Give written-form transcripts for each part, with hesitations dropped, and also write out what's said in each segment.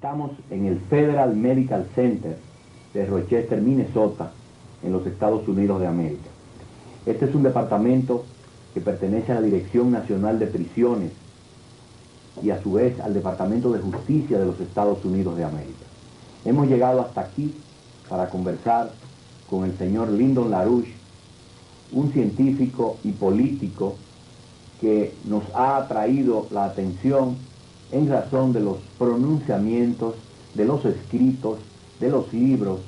Estamos en el Federal Medical Center de Rochester, Minnesota, en los Estados Unidos de América. Este es un departamento que pertenece a la Dirección Nacional de Prisiones y a su vez al Departamento de Justicia de los Estados Unidos de América. Hemos llegado hasta aquí para conversar con el señor Lyndon LaRouche, un científico y político que nos ha atraído la atención en razón de los pronunciamientos, de los escritos, de los libros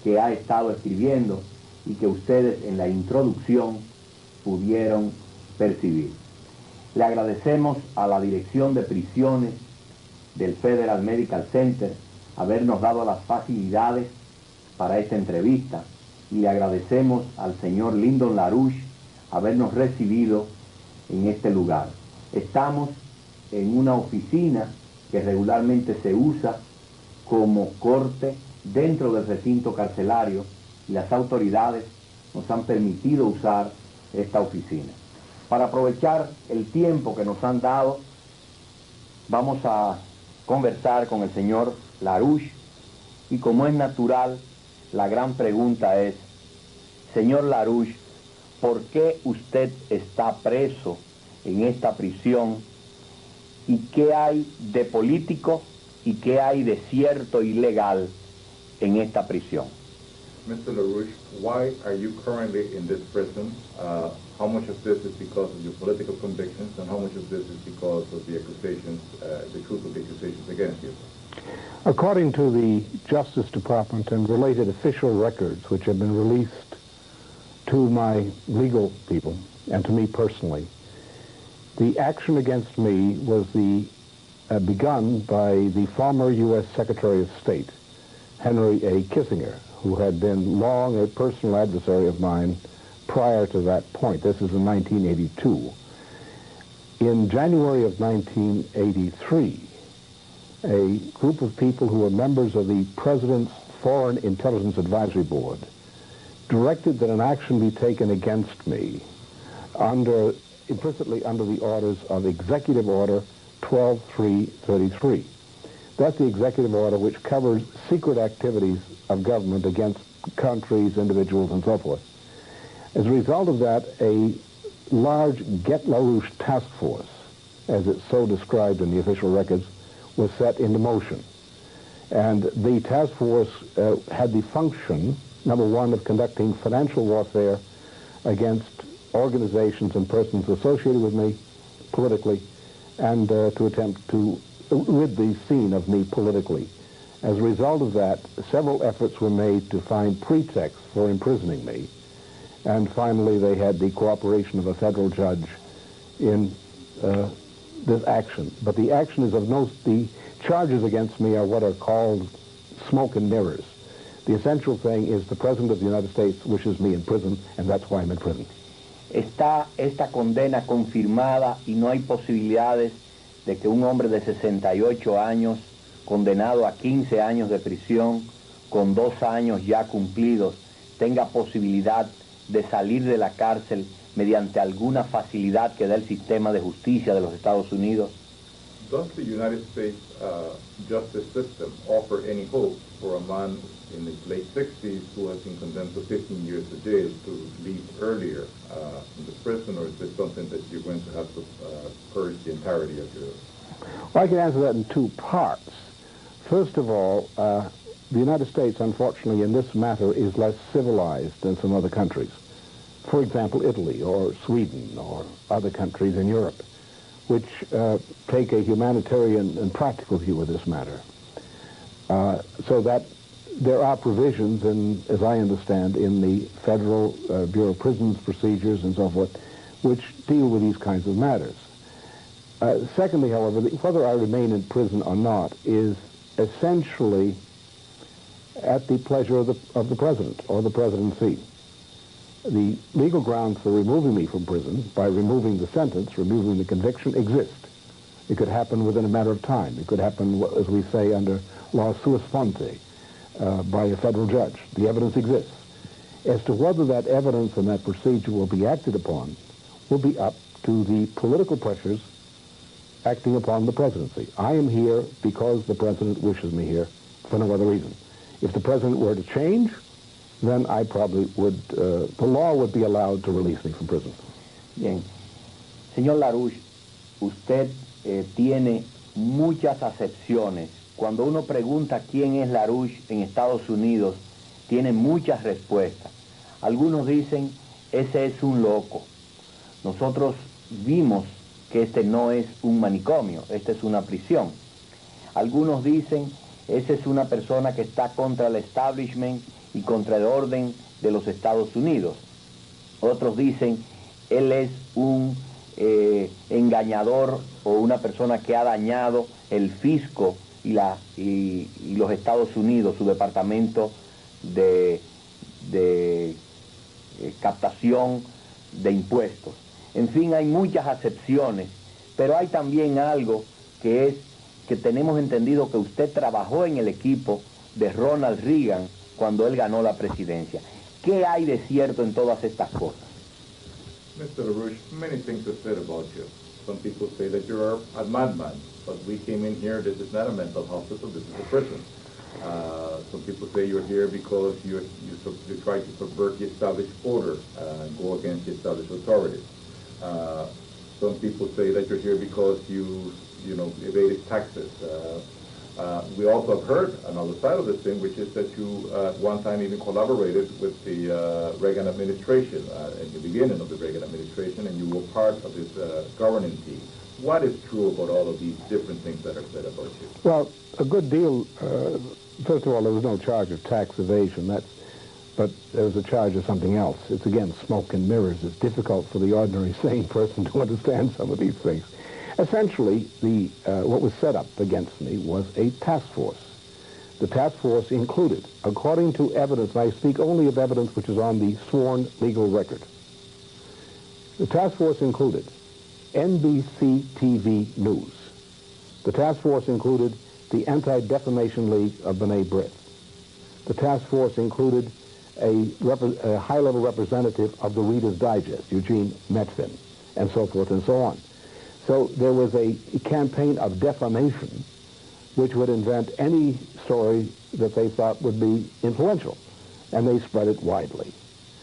que ha estado escribiendo y que ustedes en la introducción pudieron percibir. Le agradecemos a la Dirección de Prisiones del Federal Medical Center habernos dado las facilidades para esta entrevista y le agradecemos al señor Lyndon LaRouche habernos recibido en este lugar. Estamos en una oficina que regularmente se usa como corte dentro del recinto carcelario y las autoridades nos han permitido usar esta oficina. Para aprovechar el tiempo que nos han dado, vamos a conversar con el señor LaRouche y como es natural, la gran pregunta es, señor LaRouche, ¿por qué usted está preso en esta prisión? ¿Y qué hay de político y qué hay de cierto y legal en esta prisión? Mr. LaRouche, why are you currently in this prison? How much of this is because of your political convictions and how much of this is because of the accusations, the truth of the accusations against you? According to the Justice Department and related official records which have been released to my legal people and to me personally, the action against me was begun by the former U.S. Secretary of State, Henry A. Kissinger, who had been long a personal adversary of mine prior to that point. This is in 1982. In January of 1983, a group of people who were members of the President's Foreign Intelligence Advisory Board directed that an action be taken against me implicitly under the orders of Executive Order 12333. That's the executive order which covers secret activities of government against countries, individuals, and so forth. As a result of that, a large Get LaRouche task force, as it's so described in the official records, was set into motion. And the task force had the function, number one, of conducting financial warfare against organizations and persons associated with me politically, and to attempt to rid the scene of me politically. As a result of that, several efforts were made to find pretexts for imprisoning me, and finally they had the cooperation of a federal judge in this action. But the action is of the charges against me are what are called smoke and mirrors. The essential thing is the President of the United States wishes me in prison, and that's why I'm in prison. Está esta condena confirmada y no hay posibilidades de que un hombre de 68 años, condenado a 15 años de prisión, con 2 años ya cumplidos, tenga posibilidad de salir de la cárcel mediante alguna facilidad que da el sistema de justicia de los Estados Unidos. Does the United States justice system offer any hope for a man in his late 60s who has been condemned to 15 years of jail to leave earlier from the prison, or is this something that you're going to have to purge the entirety of your... Well, I can answer that in two parts. First of all, the United States, unfortunately, in this matter is less civilized than some other countries. For example, Italy or Sweden or other countries in Europe, which take a humanitarian and practical view of this matter. So that there are provisions, as I understand, in the Federal Bureau of Prisons procedures and so forth, which deal with these kinds of matters. Secondly, however, whether I remain in prison or not is essentially at the pleasure of the President or the Presidency. The legal grounds for removing me from prison by removing the sentence, removing the conviction, exist. It could happen within a matter of time. It could happen, as we say, under law sua sponte, by a federal judge. The evidence exists. As to whether that evidence and that procedure will be acted upon will be up to the political pressures acting upon the presidency. I am here because the president wishes me here for no other reason. If the president were to change, then I probably would, the law would be allowed to release me from prison. Bien. Señor LaRouche, usted tiene muchas acepciones. Cuando uno pregunta quién es LaRouche en Estados Unidos, tiene muchas respuestas. Algunos dicen, ese es un loco. Nosotros vimos que este no es un manicomio, esta es una prisión. Algunos dicen, esa es una persona que está contra el establishment y contra el orden de los Estados Unidos. Otros dicen, él es un engañador o una persona que ha dañado el fisco y los Estados Unidos, su departamento de captación de impuestos. En fin, hay muchas acepciones, pero hay también algo que es que tenemos entendido que usted trabajó en el equipo de Ronald Reagan cuando él ganó la presidencia. ¿Qué hay de cierto en todas estas cosas? Mr. LaRouche, many things are said about you. Some people say that you're a madman, but we came in here, this is not a mental hospital, this is a prison. Some people say you're here because you try to subvert the established order and go against the established authorities. Some people say that you're here because you evaded taxes. We also have heard another side of this thing, which is that you at one time even collaborated with the Reagan administration at the beginning of the Reagan administration, and you were part of this governing team. What is true about all of these different things that are said about you? Well, a good deal. First of all, there was no charge of tax evasion, but there was a charge of something else. It's, again, smoke and mirrors. It's difficult for the ordinary sane person to understand some of these things. Essentially, what was set up against me was a task force. The task force included, according to evidence, and I speak only of evidence which is on the sworn legal record, the task force included NBC TV News. The task force included the Anti-Defamation League of B'nai B'rith. The task force included a high-level representative of the Reader's Digest, Eugene Metvin, and so forth and so on. So there was a campaign of defamation which would invent any story that they thought would be influential, and they spread it widely.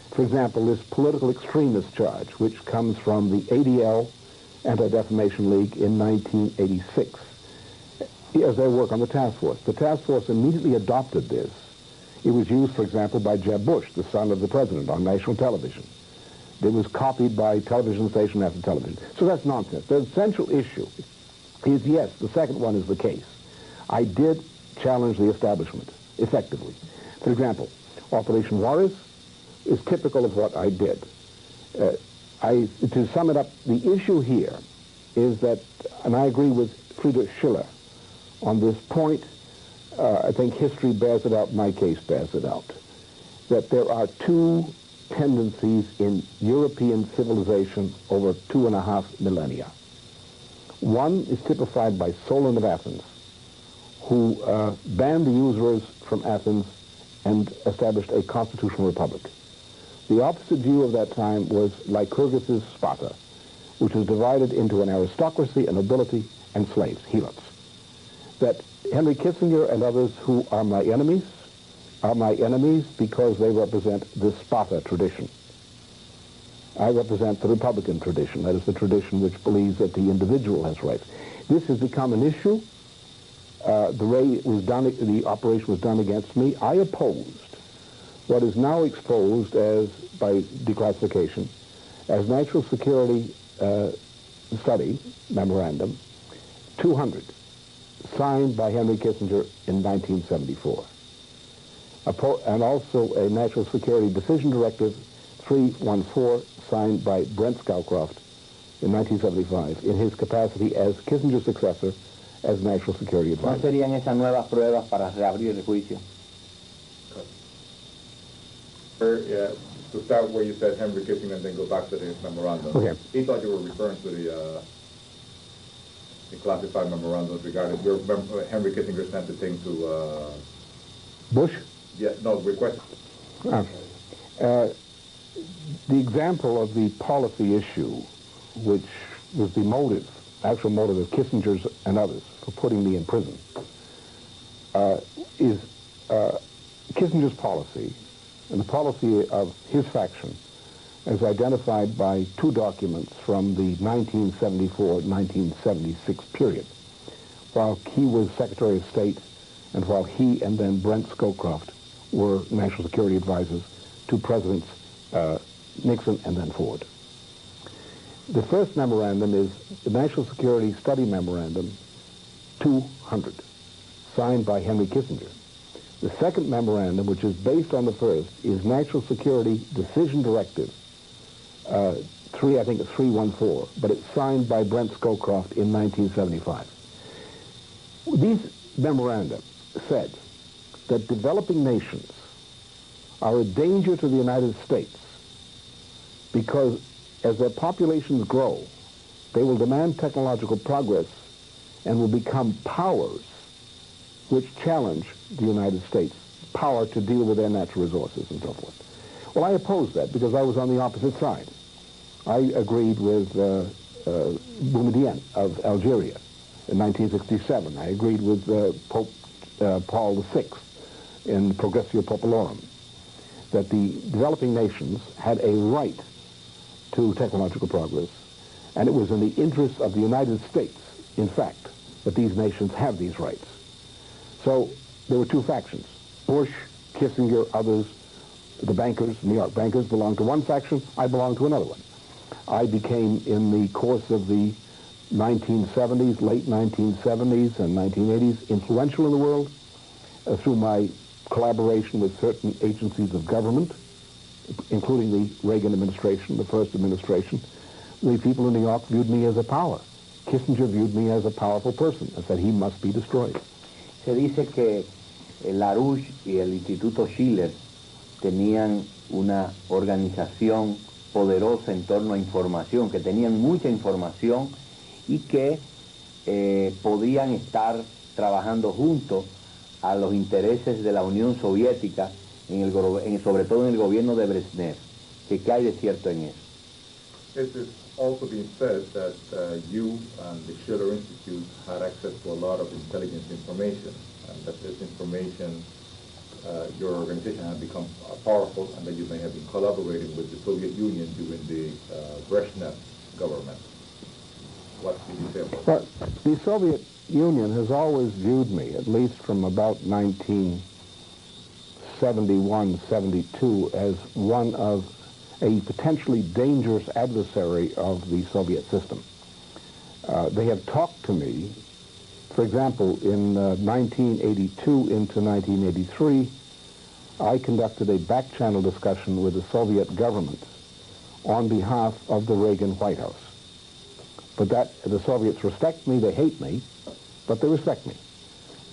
For example, this political extremist charge, which comes from the ADL, Anti-Defamation League, in 1986, as their work on the task force. The task force immediately adopted this. It was used, for example, by Jeb Bush, the son of the president, on national television. It was copied by television station after television. So that's nonsense. The essential issue is, yes, the second one is the case. I did challenge the establishment, effectively. For example, Operation Juarez is typical of what I did. To sum it up, the issue here is that, and I agree with Friedrich Schiller on this point, I think history bears it out, my case bears it out, that there are two tendencies in European civilization over 2.5 millennia. One is typified by Solon of Athens, who banned the usurers from Athens and established a constitutional republic. The opposite view of that time was Lycurgus's Sparta, which was divided into an aristocracy, a nobility, and slaves, helots. That Henry Kissinger and others who are my enemies because they represent the Sparta tradition. I represent the Republican tradition, that is the tradition which believes that the individual has rights. This has become an issue. The operation was done against me. I opposed what is now exposed as, by declassification, as National Security Study Memorandum 200, signed by Henry Kissinger in 1974. And also a National Security Decision Directive 314, signed by Brent Scowcroft in 1975 in his capacity as Kissinger's successor as National Security Advisor. ¿No serían esas nuevas pruebas para reabrir el juicio? To start where you said Henry Kissinger and then go back to the memorandum. Okay. He thought you were referring to the classified memorandum regarding Henry Kissinger sent the thing to Bush? Yeah, no, request. The example of the policy issue, which was the motive actual motive of Kissinger's and others for putting me in prison is Kissinger's policy and the policy of his faction as identified by two documents from the 1974-1976 period, while he was Secretary of State and while he and then Brent Scowcroft were national security advisors to Presidents Nixon and then Ford. The first memorandum is the National Security Study Memorandum 200, signed by Henry Kissinger. The second memorandum, which is based on the first, is National Security Decision Directive 314, but it's signed by Brent Scowcroft in 1975. These memoranda said that developing nations are a danger to the United States because as their populations grow, they will demand technological progress and will become powers which challenge the United States' power to deal with their natural resources and so forth. Well, I opposed that because I was on the opposite side. I agreed with Boumediene of Algeria in 1967. I agreed with Pope Paul VI in Progressio Populorum that the developing nations had a right to technological progress, and it was in the interest of the United States, in fact, that these nations have these rights. So there were two factions. Bush, Kissinger, others, the bankers, New York bankers, belonged to one faction. I belonged to another one. I became, in the course of the 1970s, late 1970s and 1980s, influential in the world through my collaboration with certain agencies of government, including the Reagan administration, the first administration. The people in New York viewed me as a power. Kissinger viewed me as a powerful person and said he must be destroyed. Se dice que LaRouche y el Instituto Schiller tenían una organización poderosa en torno a información, que tenían mucha información y que podían estar trabajando juntos a los intereses de la Unión Soviética, sobre todo en el gobierno de Brezhnev. ¿Qué hay de cierto en eso? It is also been said that you and the Schiller Institute had access to a lot of intelligence information, and that this information, your organization had become powerful, and that you may have been collaborating with the Soviet Union during the Brezhnev government. What can you say about that? Well, the Soviet Union has always viewed me, at least from about 1971, 72, as one of a potentially dangerous adversary of the Soviet system. They have talked to me, for example, in 1982 into 1983, I conducted a back-channel discussion with the Soviet government on behalf of the Reagan White House. But the Soviets respect me, they hate me, but they respect me.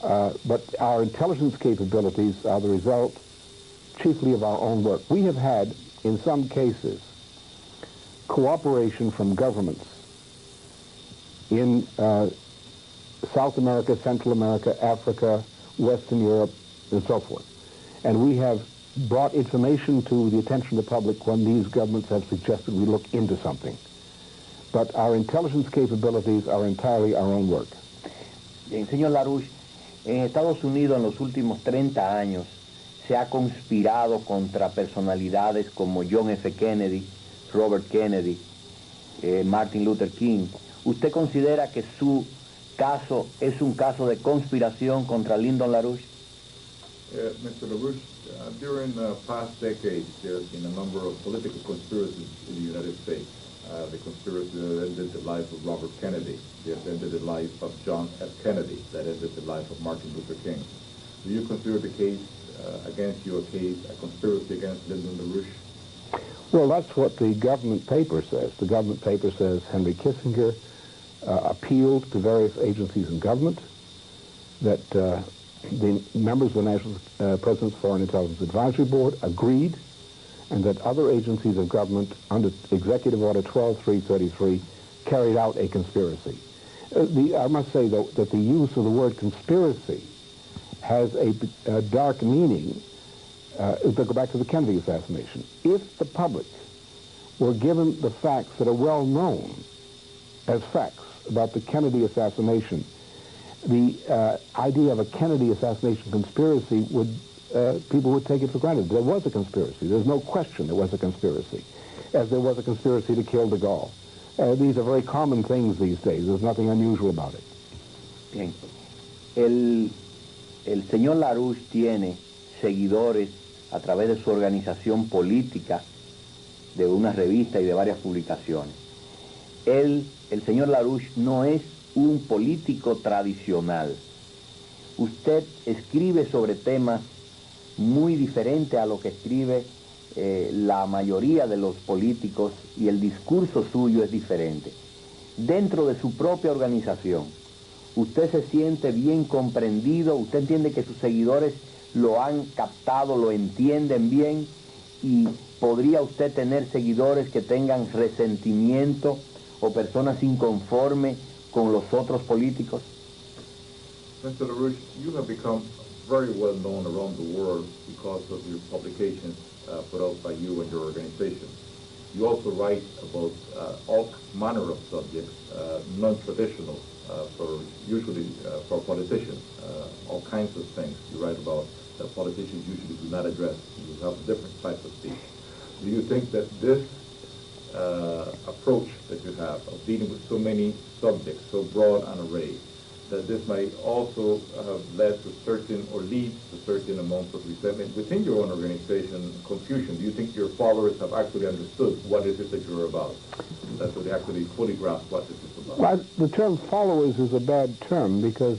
But our intelligence capabilities are the result chiefly of our own work. We have had, in some cases, cooperation from governments in South America, Central America, Africa, Western Europe, and so forth. And we have brought information to the attention of the public when these governments have suggested we look into something. But our intelligence capabilities are entirely our own work. Bien, señor LaRouche, en Estados Unidos en los últimos 30 años se ha conspirado contra personalidades como John F. Kennedy, Robert Kennedy, Martin Luther King. ¿Usted considera que su caso es un caso de conspiración contra Lyndon LaRouche? Mr. LaRouche, during the past decades, there has been a number of political conspiracies in the United States. The conspiracy that ended the life of Robert Kennedy, that ended the life of John F. Kennedy, that ended the life of Martin Luther King. Do you consider the case against you a conspiracy against Lyndon LaRouche? Well, that's what the government paper says. The government paper says Henry Kissinger appealed to various agencies in government, that the members of the National President's Foreign Intelligence Advisory Board agreed, and that other agencies of government under Executive Order 12333 carried out a conspiracy. I must say, though, that the use of the word conspiracy has a dark meaning. To go back to the Kennedy assassination. If the public were given the facts that are well known as facts about the Kennedy assassination. The idea of a Kennedy assassination conspiracy would, people would take it for granted. There was a conspiracy. There's no question there was a conspiracy, as there was a conspiracy to kill de Gaulle. These are very common things these days. There's nothing unusual about it. Bien. El señor LaRouche tiene seguidores a través de su organización política, de una revista y de varias publicaciones. El señor LaRouche no es un político tradicional. Usted escribe sobre temas muy diferentes a lo que escribe la mayoría de los políticos, y el discurso suyo es diferente. Dentro de su propia organización, usted se siente bien comprendido, usted entiende que sus seguidores lo han captado, lo entienden bien, y podría usted tener seguidores que tengan resentimiento o personas inconformes con los otros políticos. Mr. LaRouche, you have become very well known around the world because of your publications put out by you and your organization. You also write about all manner of subjects, non-traditional, usually for politicians, all kinds of things you write about that politicians usually do not address. You have different types of speech. Do you think that this approach that you have of dealing with so many subjects, so broad an array, that this might also have led to certain, or lead to certain amounts of resentment within your own organization, confusion? Do you think your followers have actually understood what it is that you're about? That they actually fully grasp what this is about? Well, the term followers is a bad term, because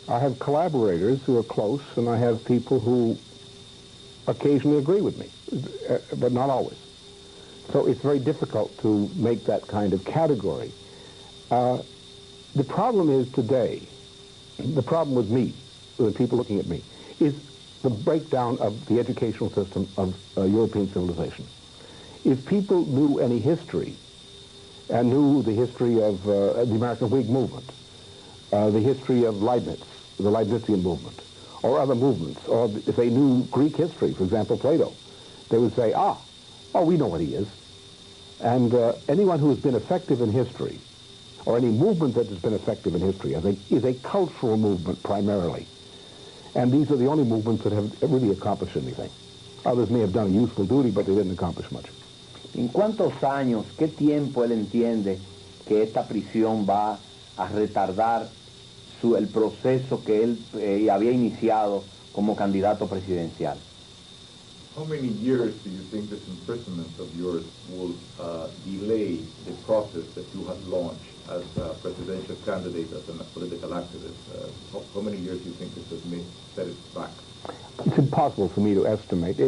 I have collaborators who are close, and I have people who occasionally agree with me, but not always. So it's very difficult to make that kind of category. The problem is today, the problem with me, with people looking at me, is the breakdown of the educational system of European civilization. If people knew any history, and knew the history of the American Whig movement, the history of Leibniz, the Leibnizian movement, or other movements, or if they knew Greek history, for example, Plato, they would say, oh, we know what he is. And anyone who has been effective in history, or any movement that has been effective in history, I think, is a cultural movement primarily. And these are the only movements that have really accomplished anything. Others may have done a useful duty, but they didn't accomplish much. ¿En cuántos años, qué tiempo él entiende que esta prisión va a retardar el proceso que él había iniciado como candidato presidencial? How many years do you think this imprisonment of yours will delay the process that you have launched as a presidential candidate, as a political activist? How many years do you think this has set it back? It's impossible for me to estimate.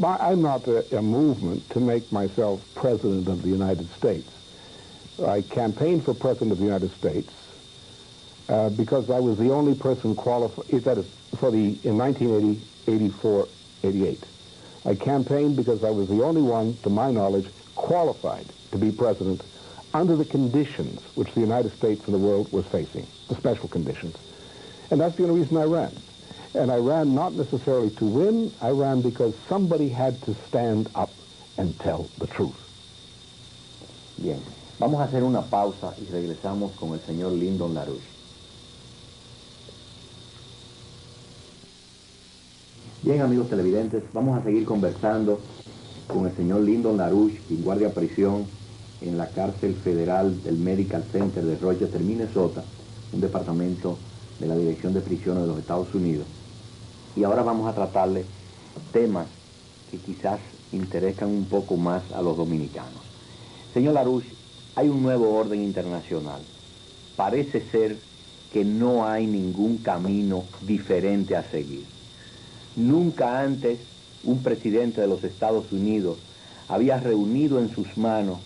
I'm not a movement to make myself president of the United States. I campaigned for president of the United States because I was the only person qualified, that is, in 1980, 84, 88. I campaigned because I was the only one, to my knowledge, qualified to be president under the conditions which the United States and the world was facing, the special conditions. And that's the only reason I ran. And I ran not necessarily to win, I ran because somebody had to stand up and tell the truth. Bien, vamos a hacer una pausa y regresamos con el señor Lyndon LaRouche. Bien, amigos televidentes, vamos a seguir conversando con el señor Lyndon LaRouche, quien guardia prisión en la cárcel federal del Medical Center de Rochester, Minnesota, un departamento de la Dirección de Prisiones de los Estados Unidos. Y ahora vamos a tratarle temas que quizás interesan un poco más a los dominicanos. Señor LaRouche, hay un nuevo orden internacional. Parece ser que no hay ningún camino diferente a seguir. Nunca antes un presidente de los Estados Unidos había reunido en sus manos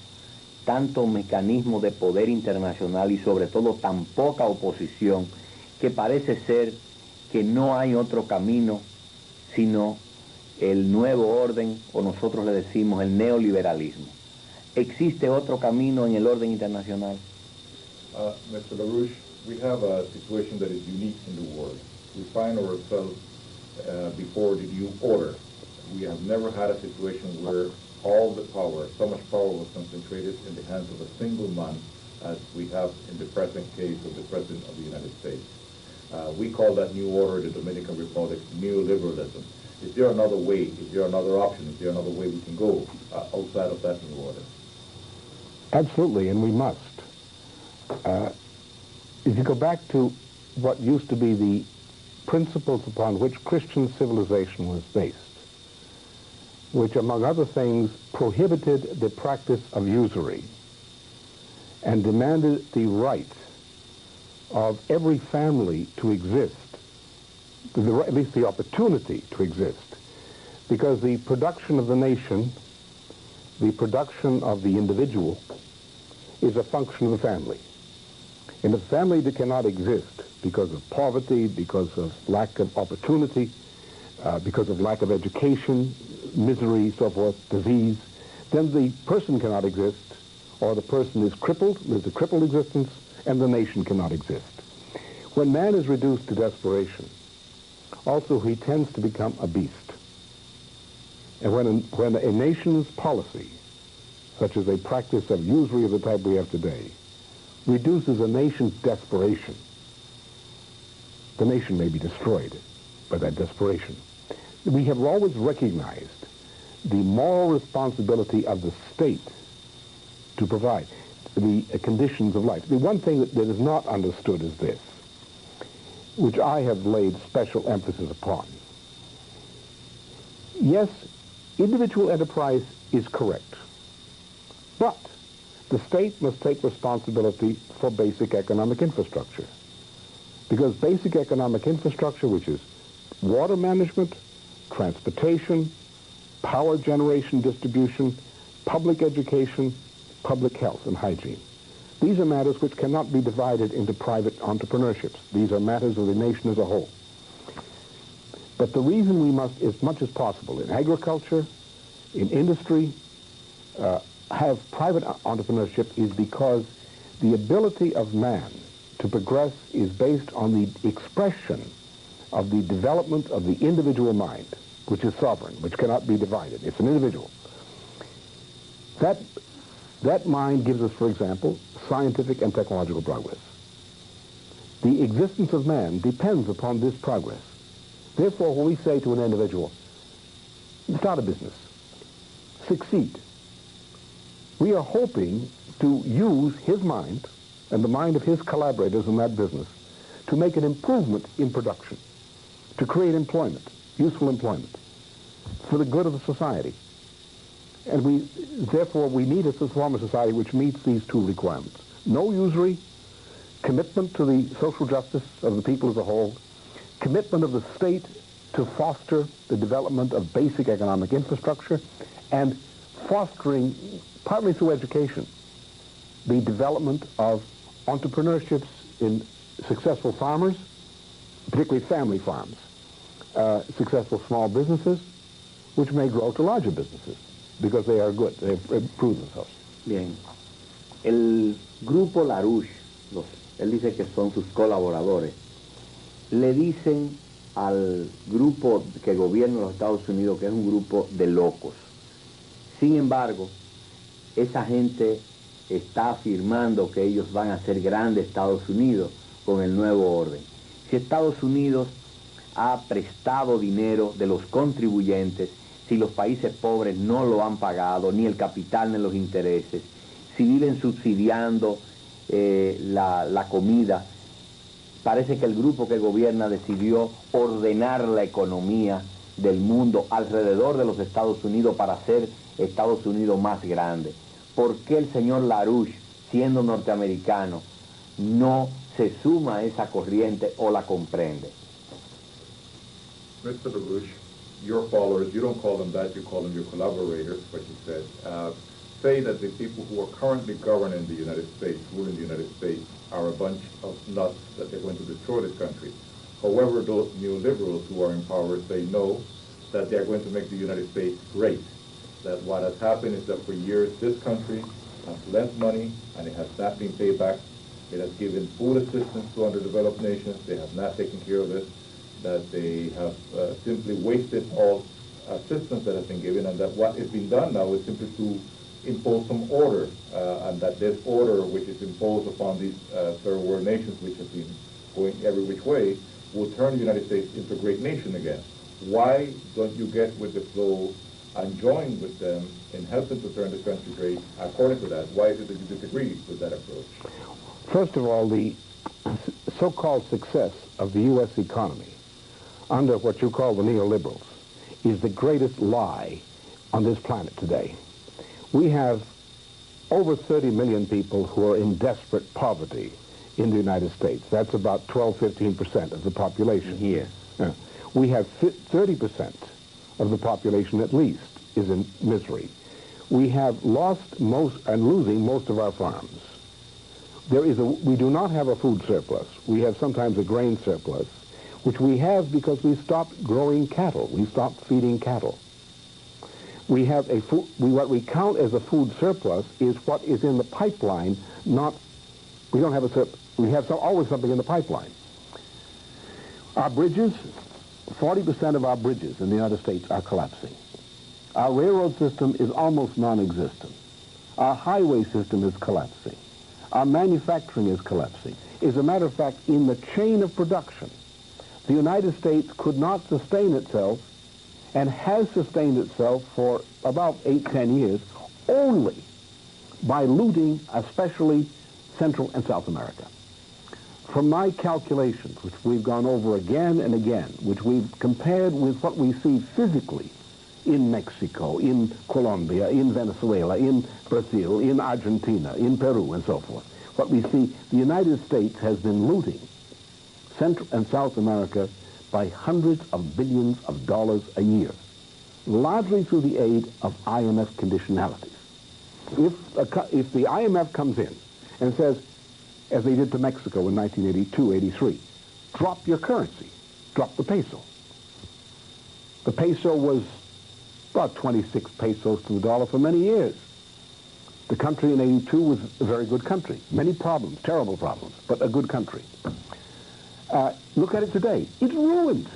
tanto mecanismos de poder internacional y sobre todo tan poca oposición, que parece ser que no hay otro camino sino el nuevo orden, o nosotros le decimos el neoliberalismo. ¿Existe otro camino en el orden internacional? Mr. LaRouche, we have a situation that is unique in the world. We find ourselves before the new order. We have never had a situation where all the power, so much power was concentrated in the hands of a single man as we have in the present case of the President of the United States. We call that new order, the Dominican Republic, neoliberalism. Is there another way? Is there another option? Is there another way we can go outside of that new order? Absolutely, and we must. If you go back to what used to be the principles upon which Christian civilization was based, which, among other things, prohibited the practice of usury and demanded the right of every family to exist, at least the opportunity to exist, because the production of the nation, the production of the individual, is a function of the family. In a family that cannot exist because of poverty, because of lack of opportunity, because of lack of education, misery, so forth, disease, then the person cannot exist, or the person is crippled, there's a crippled existence, and the nation cannot exist. When man is reduced to desperation, also he tends to become a beast. And when a nation's policy, such as a practice of usury of the type we have today, reduces a nation's desperation, the nation may be destroyed by that desperation. We have always recognized the moral responsibility of the state to provide the conditions of life. The one thing that is not understood is this, which I have laid special emphasis upon. Yes, individual enterprise is correct, but the state must take responsibility for basic economic infrastructure. Because basic economic infrastructure, which is water management, transportation, power generation distribution, public education, public health and hygiene. These are matters which cannot be divided into private entrepreneurships. These are matters of the nation as a whole. But the reason we must, as much as possible, in agriculture, in industry, have private entrepreneurship is because the ability of man to progress is based on the expression of the development of the individual mind, which is sovereign, which cannot be divided. It's an individual. That mind gives us, for example, scientific and technological progress. The existence of man depends upon this progress. Therefore, when we say to an individual, start a business, succeed, we are hoping to use his mind and the mind of his collaborators in that business to make an improvement in production, to create employment, useful employment, for the good of the society. And therefore, we need a form of society which meets these two requirements. No usury, commitment to the social justice of the people as a whole, commitment of the state to foster the development of basic economic infrastructure, and fostering, partly through education, the development of entrepreneurships in successful farmers, particularly family farms, successful small businesses, which may grow to larger businesses, because they are good, they've improved themselves. Bien. El grupo LaRouche, él dice que son sus colaboradores, le dicen al grupo que gobierna los Estados Unidos que es un grupo de locos. Sin embargo, esa gente está afirmando que ellos van a ser grande Estados Unidos con el nuevo orden. Si Estados Unidos ha prestado dinero de los contribuyentes, si los países pobres no lo han pagado, ni el capital ni los intereses, si viven subsidiando la comida, parece que el grupo que gobierna decidió ordenar la economía del mundo alrededor de los Estados Unidos para hacer Estados Unidos más grande. ¿Por qué el señor LaRouche, siendo norteamericano, no se suma a esa corriente o la comprende? Mr. LaRouche, your followers, you don't call them that, you call them your collaborators, what you said, say that the people who are currently governing the United States, ruling the United States, are a bunch of nuts, that they're going to destroy this country. However, those neoliberals who are in power say no, that they're going to make the United States great. That what has happened is that for years this country has lent money and it has not been paid back. It has given food assistance to underdeveloped nations. They have not taken care of it. That they have simply wasted all assistance that has been given, and that what is being done now is simply to impose some order, and that this order, which is imposed upon these third world nations, which have been going every which way, will turn the United States into a great nation again. Why don't you get with the flow and join with them and help them to turn the country great according to that? Why is it that you disagree with that approach? First of all, the so-called success of the U.S. economy under what you call the neoliberals is the greatest lie on this planet today. We have over 30 million people who are in desperate poverty in the United States. That's about 12-15% of the population here. We have 30% of the population at least is in misery. We have lost most and losing most of our farms. We do not have a food surplus. We have sometimes a grain surplus, which we have because we stopped growing cattle. We stopped feeding cattle. We have what we count as a food surplus is what is in the pipeline, not, we don't have we have always something in the pipeline. Our bridges, 40% of our bridges in the United States are collapsing. Our railroad system is almost non-existent. Our highway system is collapsing. Our manufacturing is collapsing. As a matter of fact, in the chain of production, the United States could not sustain itself and has sustained itself for about 8-10 years only by looting, especially Central and South America. From my calculations, which we've gone over again and again, which we've compared with what we see physically in Mexico, in Colombia, in Venezuela, in Brazil, in Argentina, in Peru, and so forth, what we see, the United States has been looting Central and South America by hundreds of billions of dollars a year, largely through the aid of IMF conditionalities. If the IMF comes in and says, as they did to Mexico in 1982-83, drop your currency, drop the peso. The peso was about 26 pesos to the dollar for many years. The country in 82 was a very good country. Many problems, terrible problems, but a good country. Look at it today. It's ruined.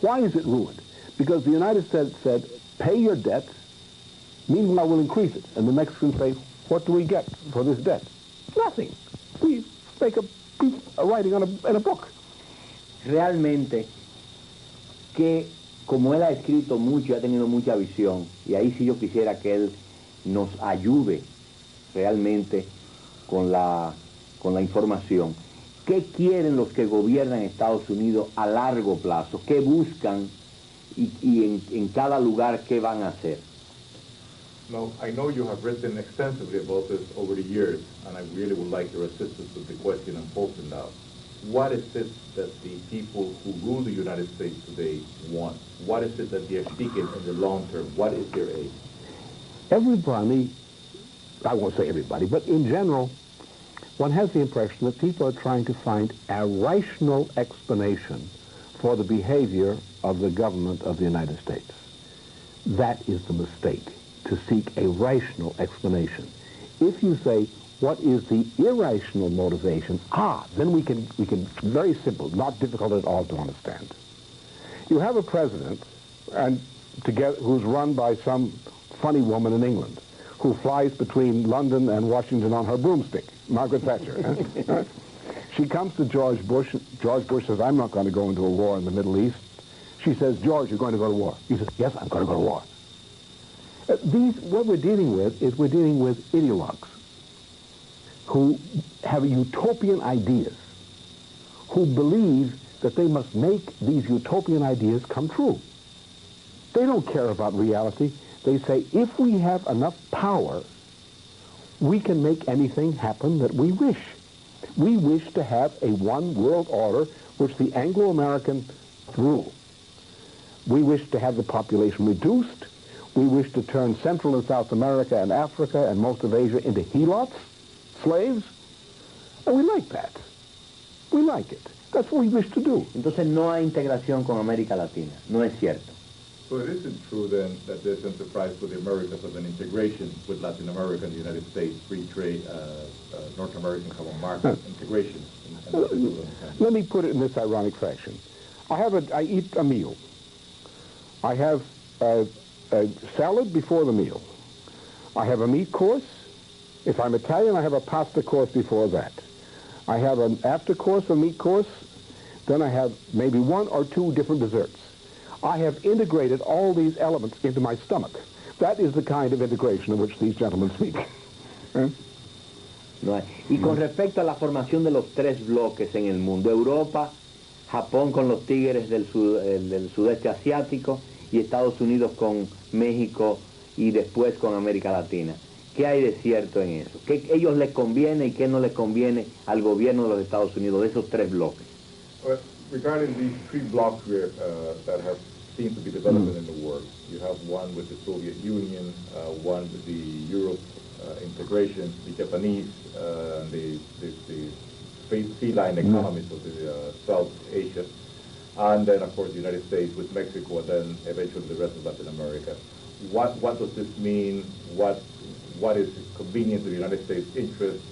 Why is it ruined? Because the United States said, pay your debt, meanwhile we'll increase it. And the Mexicans say, what do we get for this debt? Nothing. We make a writing in a book. Realmente que, como él ha escrito mucho, ha tenido mucha visión, y ahí sí yo quisiera que él nos ayude realmente con la información. ¿Qué quieren los que gobiernan Estados Unidos a largo plazo? ¿Qué buscan y en cada lugar qué van a hacer? Now, I know you have written extensively about this over the years, and I really would like your assistance with the question I'm posing now. What is it that the people who rule the United States today want? What is it that they are seeking in the long term? What is their aim? Everybody, I won't say everybody, but in general, one has the impression that people are trying to find a rational explanation for the behavior of the government of the United States. That is the mistake, to seek a rational explanation. If you say, what is the irrational motivation? Then we can, very simple, not difficult at all to understand. You have a president who's run by some funny woman in England who flies between London and Washington on her broomstick, Margaret Thatcher. She comes to George Bush. George Bush says, I'm not going to go into a war in the Middle East. She says, George, you're going to go to war. He says, yes, I'm going to go to war. What we're dealing with is we're dealing with ideologues who have utopian ideas, who believe that they must make these utopian ideas come true. They don't care about reality. They say, if we have enough power, we can make anything happen that we wish. We wish to have a one world order which the Anglo-American rule. We wish to have the population reduced. We wish to turn Central and South America and Africa and most of Asia into helots, slaves. And we like that. We like it. That's what we wish to do. Entonces no hay integración con América Latina. No es cierto. So it isn't true then that there's enterprise for the Americas of an integration with Latin America and the United States, free trade, North American common market integration. Let me put it in this ironic fashion. I eat a meal. I have a salad before the meal. I have a meat course. If I'm Italian, I have a pasta course before that. I have an after course, a meat course. Then I have maybe 1 or 2 different desserts. I have integrated all these elements into my stomach. That is the kind of integration of which these gentlemen speak. No, y con respecto a la formación de los 3 bloques en el mundo, Europa, Japón con los tigres del sudeste asiático y Estados Unidos con México y después con América Latina. ¿Qué hay de cierto en eso? ¿Qué a ellos les conviene y qué no les conviene al gobierno de los Estados Unidos de esos 3 bloques? Well, regarding these 3 blocks that have seemed to be developing in the world, you have one with the Soviet Union, one with the Europe integration, the Japanese, the feline economies of the South Asia, and then of course the United States with Mexico, and then eventually the rest of Latin America. What does this mean? What is convenient to the United States interest?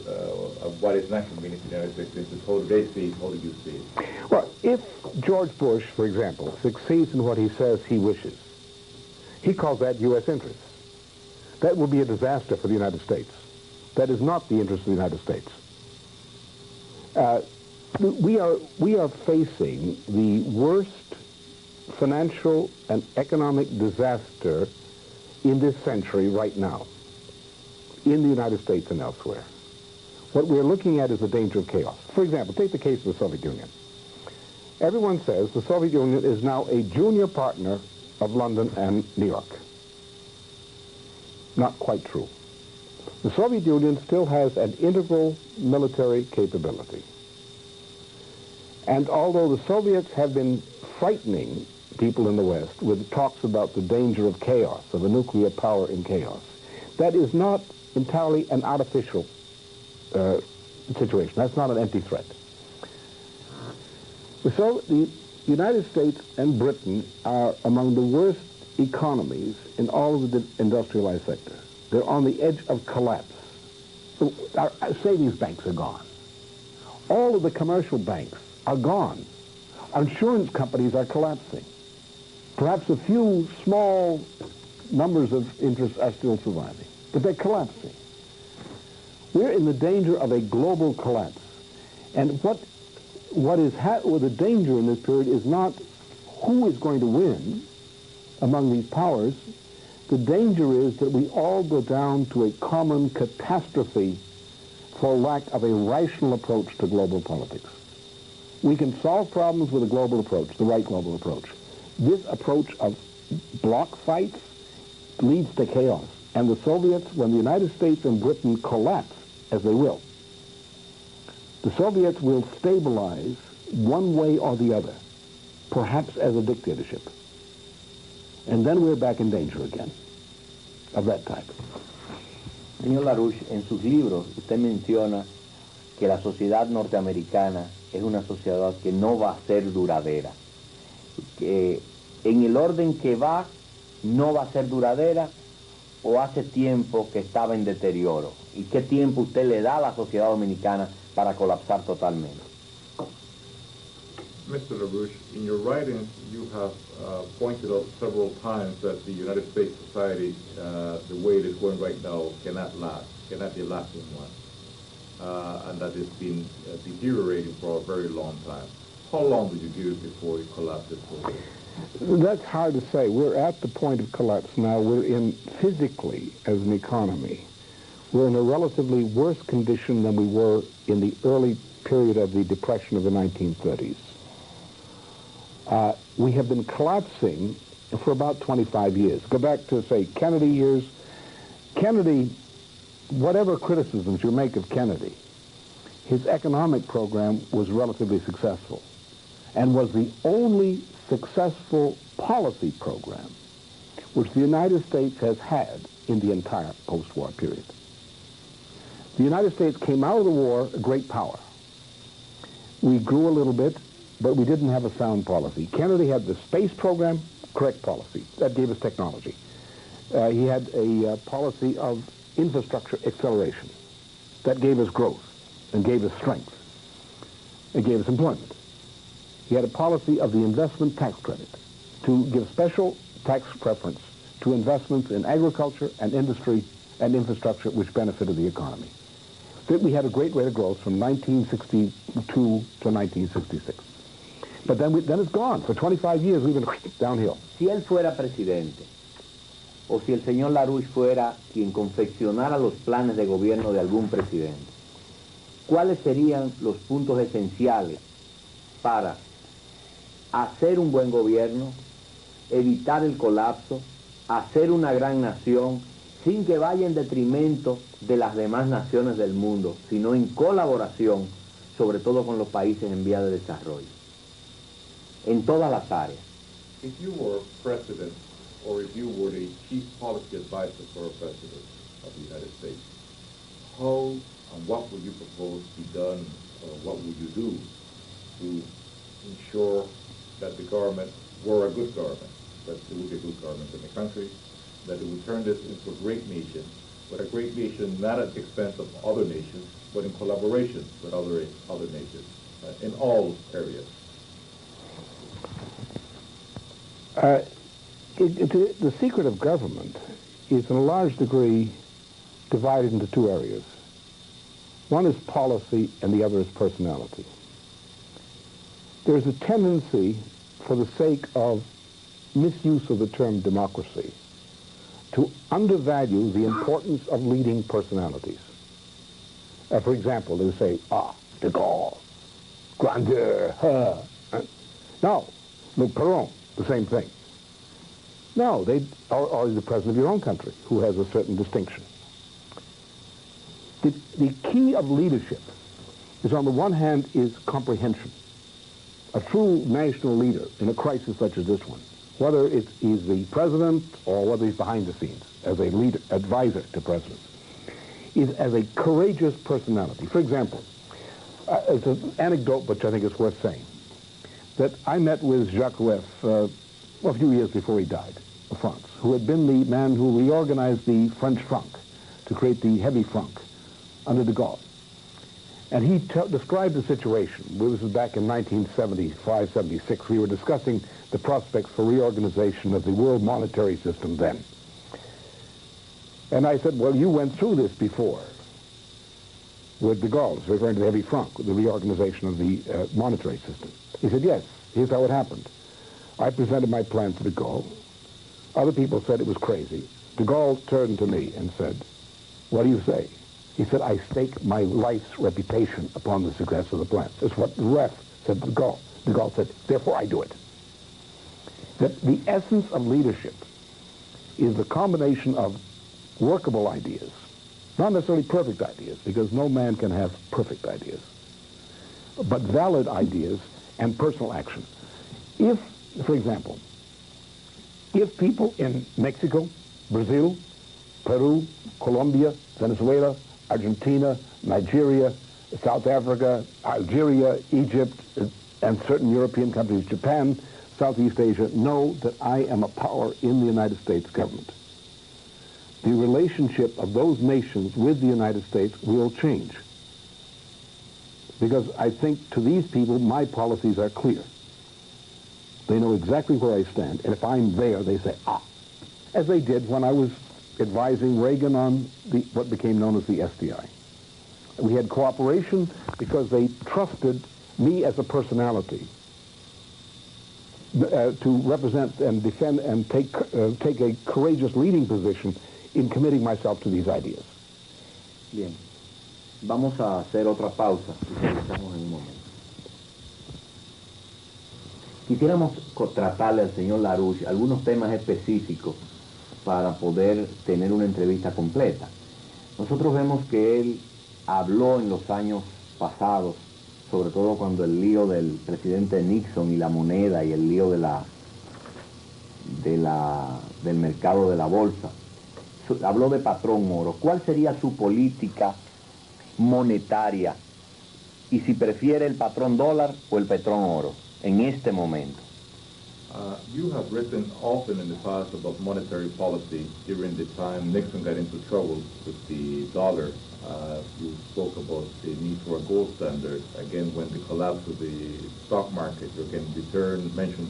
What is not convenient to the United States interest? How do they see it? How do you see it? Well, if George Bush, for example, succeeds in what he says he wishes, he calls that U.S. interest. That will be a disaster for the United States. That is not the interest of the United States. We are facing the worst financial and economic disaster in this century right now, in the United States and elsewhere. What we're looking at is the danger of chaos. For example, take the case of the Soviet Union. Everyone says the Soviet Union is now a junior partner of London and New York. Not quite true. The Soviet Union still has an integral military capability. And although the Soviets have been frightening people in the West with talks about the danger of chaos, of a nuclear power in chaos, that is not entirely an artificial situation. That's not an empty threat. So the United States and Britain are among the worst economies in all of the industrialized sector. They're on the edge of collapse. So our savings banks are gone. All of the commercial banks are gone. Our insurance companies are collapsing. Perhaps a few small numbers of interests are still surviving, but they're collapsing. We're in the danger of a global collapse. And what the danger in this period is not who is going to win among these powers. The danger is that we all go down to a common catastrophe for lack of a rational approach to global politics. We can solve problems with a global approach, the right global approach. This approach of block fights leads to chaos. And the Soviets, when the United States and Britain collapse, as they will, the Soviets will stabilize one way or the other, perhaps as a dictatorship. And then we're back in danger again, of that type. Señor LaRouche, en sus libros usted menciona que la sociedad norteamericana es una sociedad que no va a ser duradera. Que en el orden que va, no va a ser duradera, o hace tiempo que estaba en deterioro. ¿Y qué tiempo usted le da a la sociedad dominicana para colapsar totalmente? Mr. LaRouche, in your writings, you have pointed out several times that the United States society, the way it is going right now, cannot last, cannot be a lasting one, and that it's been deteriorating for a very long time. How long did you give it before it collapsed fully? That's hard to say. We're at the point of collapse now. We're in, physically, as an economy, we're in a relatively worse condition than we were in the early period of the Depression of the 1930s. We have been collapsing for about 25 years. Go back to, say, Kennedy years. Kennedy, whatever criticisms you make of Kennedy, his economic program was relatively successful and was the only successful policy program which the United States has had in the entire post-war period. The United States came out of the war a great power. We grew a little bit, but we didn't have a sound policy. Kennedy had the space program, correct policy. That gave us technology. He had a policy of infrastructure acceleration. That gave us growth and gave us strength. It gave us employment. He had a policy of the investment tax credit to give special tax preference to investments in agriculture and industry and infrastructure which benefited the economy. That we had a great rate of growth from 1962 to 1966. But then it's gone. For 25 years we've been downhill. Si él fuera presidente, o si el señor LaRouche fuera quien confeccionara los planes de gobierno de algún presidente, ¿cuáles serían los puntos esenciales para hacer un buen gobierno, evitar el colapso, hacer una gran nación, sin que vaya en detrimento de las demás naciones del mundo, sino en colaboración, sobre todo con los países en vía de desarrollo, en todas las áreas? If you were president, or if you were the chief policy advisor for a president of the United States, how and what would you propose be done, or what would you do to ensure that the government were a good government, that it would be a good government in the country, that it would turn this into a great nation, but a great nation not at the expense of other nations, but in collaboration with other nations in all areas? The secret of government is in a large degree divided into two areas. One is policy and the other is personality. There's a tendency, for the sake of misuse of the term democracy, to undervalue the importance of leading personalities. For example, they say, de Gaulle, grandeur, No, Perón, the same thing. No, or the president of your own country, who has a certain distinction. The key of leadership is, on the one hand, is comprehension. A true national leader in a crisis such as this one, whether he's the president or whether he's behind the scenes as a leader, advisor to presidents, is as a courageous personality. For example, it's an anecdote which I think is worth saying, that I met with Jacques Rueff a few years before he died, of France, who had been the man who reorganized the French franc to create the heavy franc under de Gaulle. And he described the situation. This was back in 1975, 76. We were discussing the prospects for reorganization of the world monetary system then. And I said, well, you went through this before with de Gaulle, referring to the heavy franc, the reorganization of the monetary system. He said, yes, here's how it happened. I presented my plan to de Gaulle. Other people said it was crazy. De Gaulle turned to me and said, what do you say? He said, I stake my life's reputation upon the success of the plan. That's what Rueff said to de Gaulle. De Gaulle said, therefore I do it. That the essence of leadership is the combination of workable ideas, not necessarily perfect ideas, because no man can have perfect ideas, but valid ideas and personal action. If, for example, if people in Mexico, Brazil, Peru, Colombia, Venezuela, Argentina, Nigeria, South Africa, Algeria, Egypt, and certain European countries, Japan, Southeast Asia, know that I am a power in the United States government, the relationship of those nations with the United States will change. Because I think to these people, my policies are clear. They know exactly where I stand, and if I'm there, they say, as they did when I was advising Reagan on what became known as the SDI. We had cooperation because they trusted me as a personality to represent and defend and take a courageous leading position in committing myself to these ideas. Bien, vamos a hacer otra pausa y regresamos en un momento. Quisiéramos tratarle al señor LaRouche algunos temas específicos para poder tener una entrevista completa. Nosotros vemos que él habló en los años pasados, sobre todo cuando el lío del presidente Nixon y la moneda y el lío del mercado de la bolsa. Habló de patrón oro. ¿Cuál sería su política monetaria? Y si prefiere el patrón dólar o el patrón oro en este momento. You have written often in the past about monetary policy during the time Nixon got into trouble with the dollar. You spoke about the need for a gold standard. Again, when the collapse of the stock market, you again mentioned,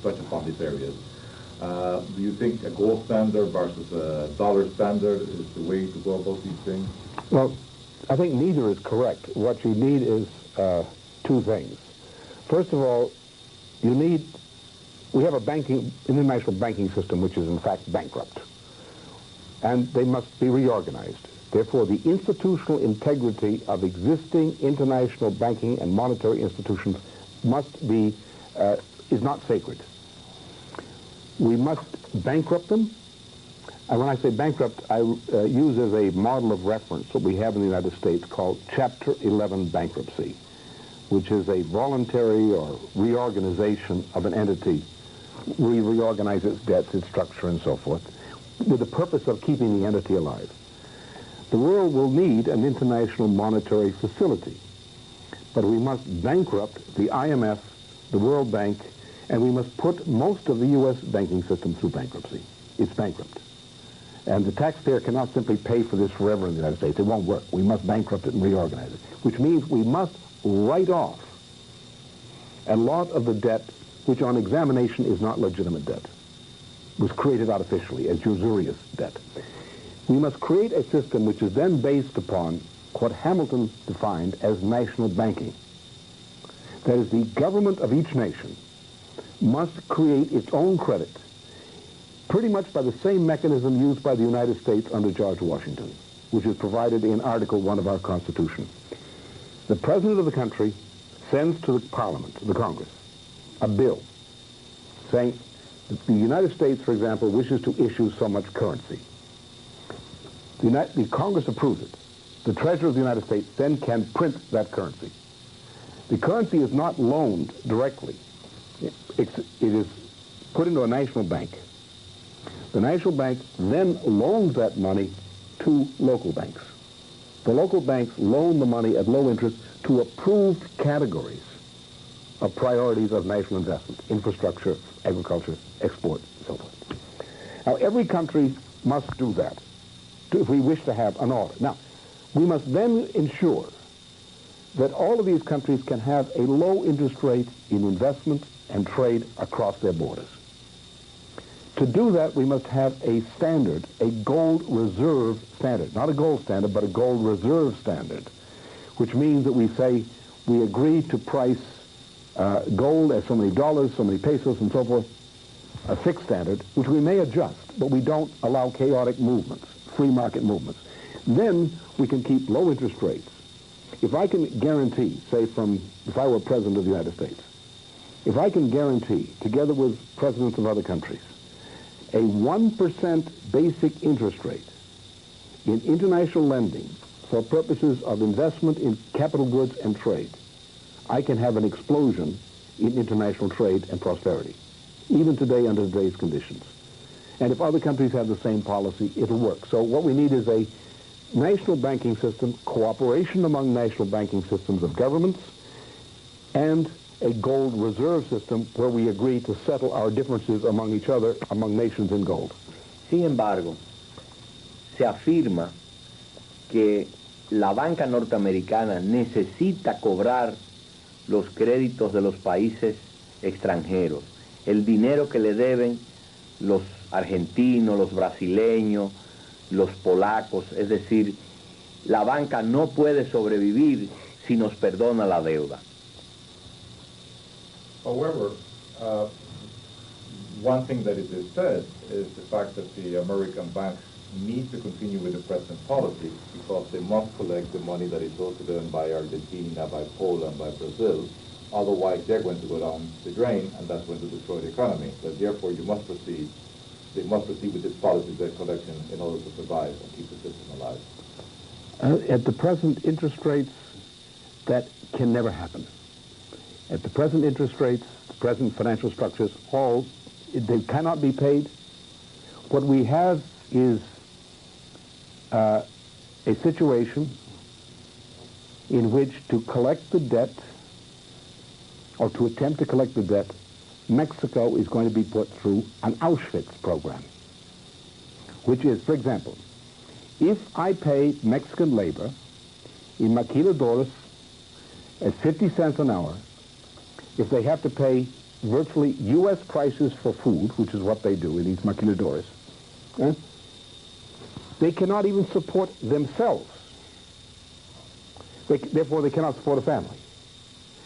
touch upon these areas. Do you think a gold standard versus a dollar standard is the way to go about these things? Well, I think neither is correct. What you need is two things. First of all, we have an international banking system which is in fact bankrupt, and they must be reorganized. Therefore, the institutional integrity of existing international banking and monetary institutions is not sacred. We must bankrupt them, and when I say bankrupt, I use as a model of reference what we have in the United States called Chapter 11 bankruptcy, which is a voluntary or reorganization of an entity. We reorganize its debts, its structure, and so forth, with the purpose of keeping the entity alive. The world will need an international monetary facility, but we must bankrupt the IMF, the World Bank, and we must put most of the U.S. banking system through bankruptcy. It's bankrupt. And the taxpayer cannot simply pay for this forever in the United States. It won't work. We must bankrupt it and reorganize it, which means we must write off a lot of the debt which on examination is not legitimate debt. It was created artificially as usurious debt. We must create a system which is then based upon what Hamilton defined as national banking. That is, the government of each nation must create its own credit, pretty much by the same mechanism used by the United States under George Washington, which is provided in Article 1 of our Constitution. The President of the country sends to the Parliament, the Congress, a bill saying that the United States, for example, wishes to issue so much currency. The Congress approves it. The Treasurer of the United States then can print that currency. The currency is not loaned directly. It is put into a national bank. The national bank then loans that money to local banks. The local banks loan the money at low interest to approved categories of priorities of national investment: infrastructure, agriculture, export, and so forth. Now, every country must do that if we wish to have an order. Now, we must then ensure that all of these countries can have a low interest rate in investment and trade across their borders. To do that, we must have a standard, a gold reserve standard. Not a gold standard, but a gold reserve standard, which means that we say we agree to price gold at so many dollars, so many pesos, and so forth, a fixed standard, which we may adjust, but we don't allow chaotic movements, free market movements. Then we can keep low interest rates. If I can guarantee, say if I were President of the United States, if I can guarantee, together with presidents of other countries, a 1% basic interest rate in international lending for purposes of investment in capital goods and trade, I can have an explosion in international trade and prosperity, even today under today's conditions. And if other countries have the same policy, it'll work. So what we need is a national banking system, cooperation among national banking systems of governments, and a gold reserve system where we agree to settle our differences among each other, among nations in gold. Sin embargo, se afirma que la banca norteamericana necesita cobrar los créditos de los países extranjeros, el dinero que le deben los argentinos, los brasileños, los polacos, es decir, la banca no puede sobrevivir si nos perdona la deuda. However, one thing that it is said is the fact that the American banks need to continue with the present policy because they must collect the money that is owed to them by Argentina, by Poland, by Brazil. Otherwise, they're going to go down the drain, and that's going to destroy the economy. But therefore, they must proceed with this policy debt collection in order to survive and keep the system alive. At the present interest rates, that can never happen. At the present interest rates, the present financial structures, they cannot be paid. What we have is a situation in which to collect the debt, or to attempt to collect the debt, Mexico is going to be put through an Auschwitz program, which is, for example, if I pay Mexican labor in maquiladoras at 50 cents an hour, if they have to pay virtually U.S. prices for food, which is what they do in these maquiladoras. They cannot even support themselves. Therefore, they cannot support a family.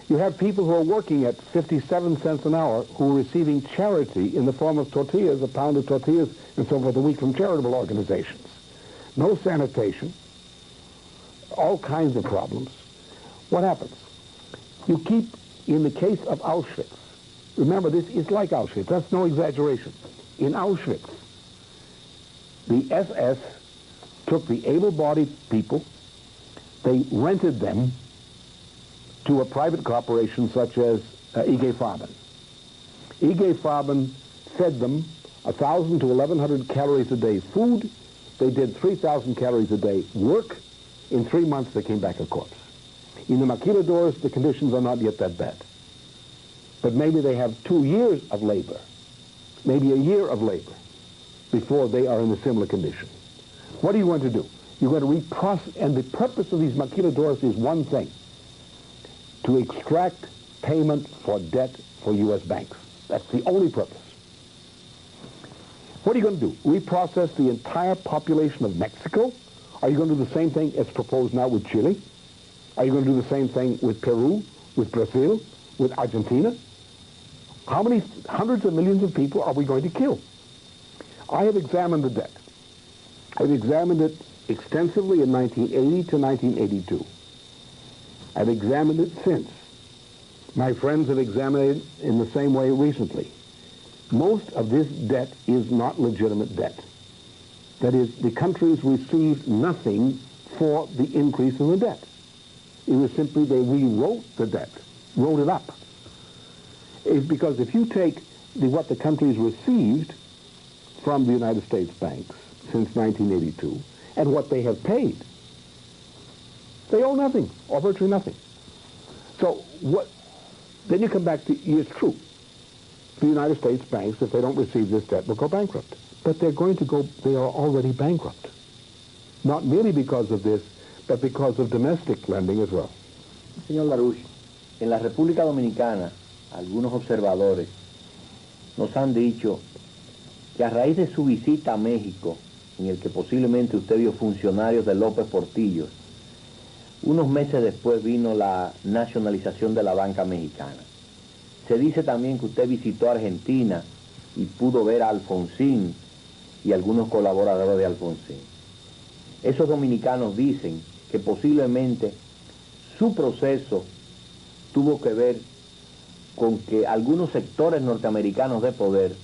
You have people who are working at 57 cents an hour who are receiving charity in the form of tortillas, a pound of tortillas, and so forth a week from charitable organizations. No sanitation, all kinds of problems. What happens? You keep, in the case of Auschwitz, remember this is like Auschwitz, that's no exaggeration. In Auschwitz, the SS took the able-bodied people, they rented them to a private corporation such as IG Farben. IG Farben fed them 1,000 to 1,100 calories a day food. They did 3,000 calories a day work. In 3 months, they came back a corpse. In the maquiladores, the conditions are not yet that bad. But maybe they have 2 years of labor, maybe a year of labor, before they are in a similar condition. What are you going to do? You're going to reprocess, and the purpose of these maquiladores is one thing: to extract payment for debt for U.S. banks. That's the only purpose. What are you going to do? Reprocess the entire population of Mexico? Are you going to do the same thing as proposed now with Chile? Are you going to do the same thing with Peru, with Brazil, with Argentina? How many hundreds of millions of people are we going to kill? I have examined the debt. I've examined it extensively in 1980 to 1982. I've examined it since. My friends have examined it in the same way recently. Most of this debt is not legitimate debt. That is, the countries received nothing for the increase in the debt. It was simply they rewrote the debt, wrote it up. It's because if you take what the countries received from the United States banks since 1982 and what they have paid, they owe nothing, or virtually nothing. So then you come back to, it's true, the United States banks, if they don't receive this debt, will go bankrupt. But they're going to go, they are already bankrupt. Not merely because of this, but because of domestic lending as well. Señor LaRouche, en la República Dominicana, algunos observadores nos han dicho que a raíz de su visita a México, en el que posiblemente usted vio funcionarios de López Portillo, unos meses después vino la nacionalización de la banca mexicana. Se dice también que usted visitó Argentina y pudo ver a Alfonsín y algunos colaboradores de Alfonsín. Esos dominicanos dicen que posiblemente su proceso tuvo que ver con que algunos sectores norteamericanos de poder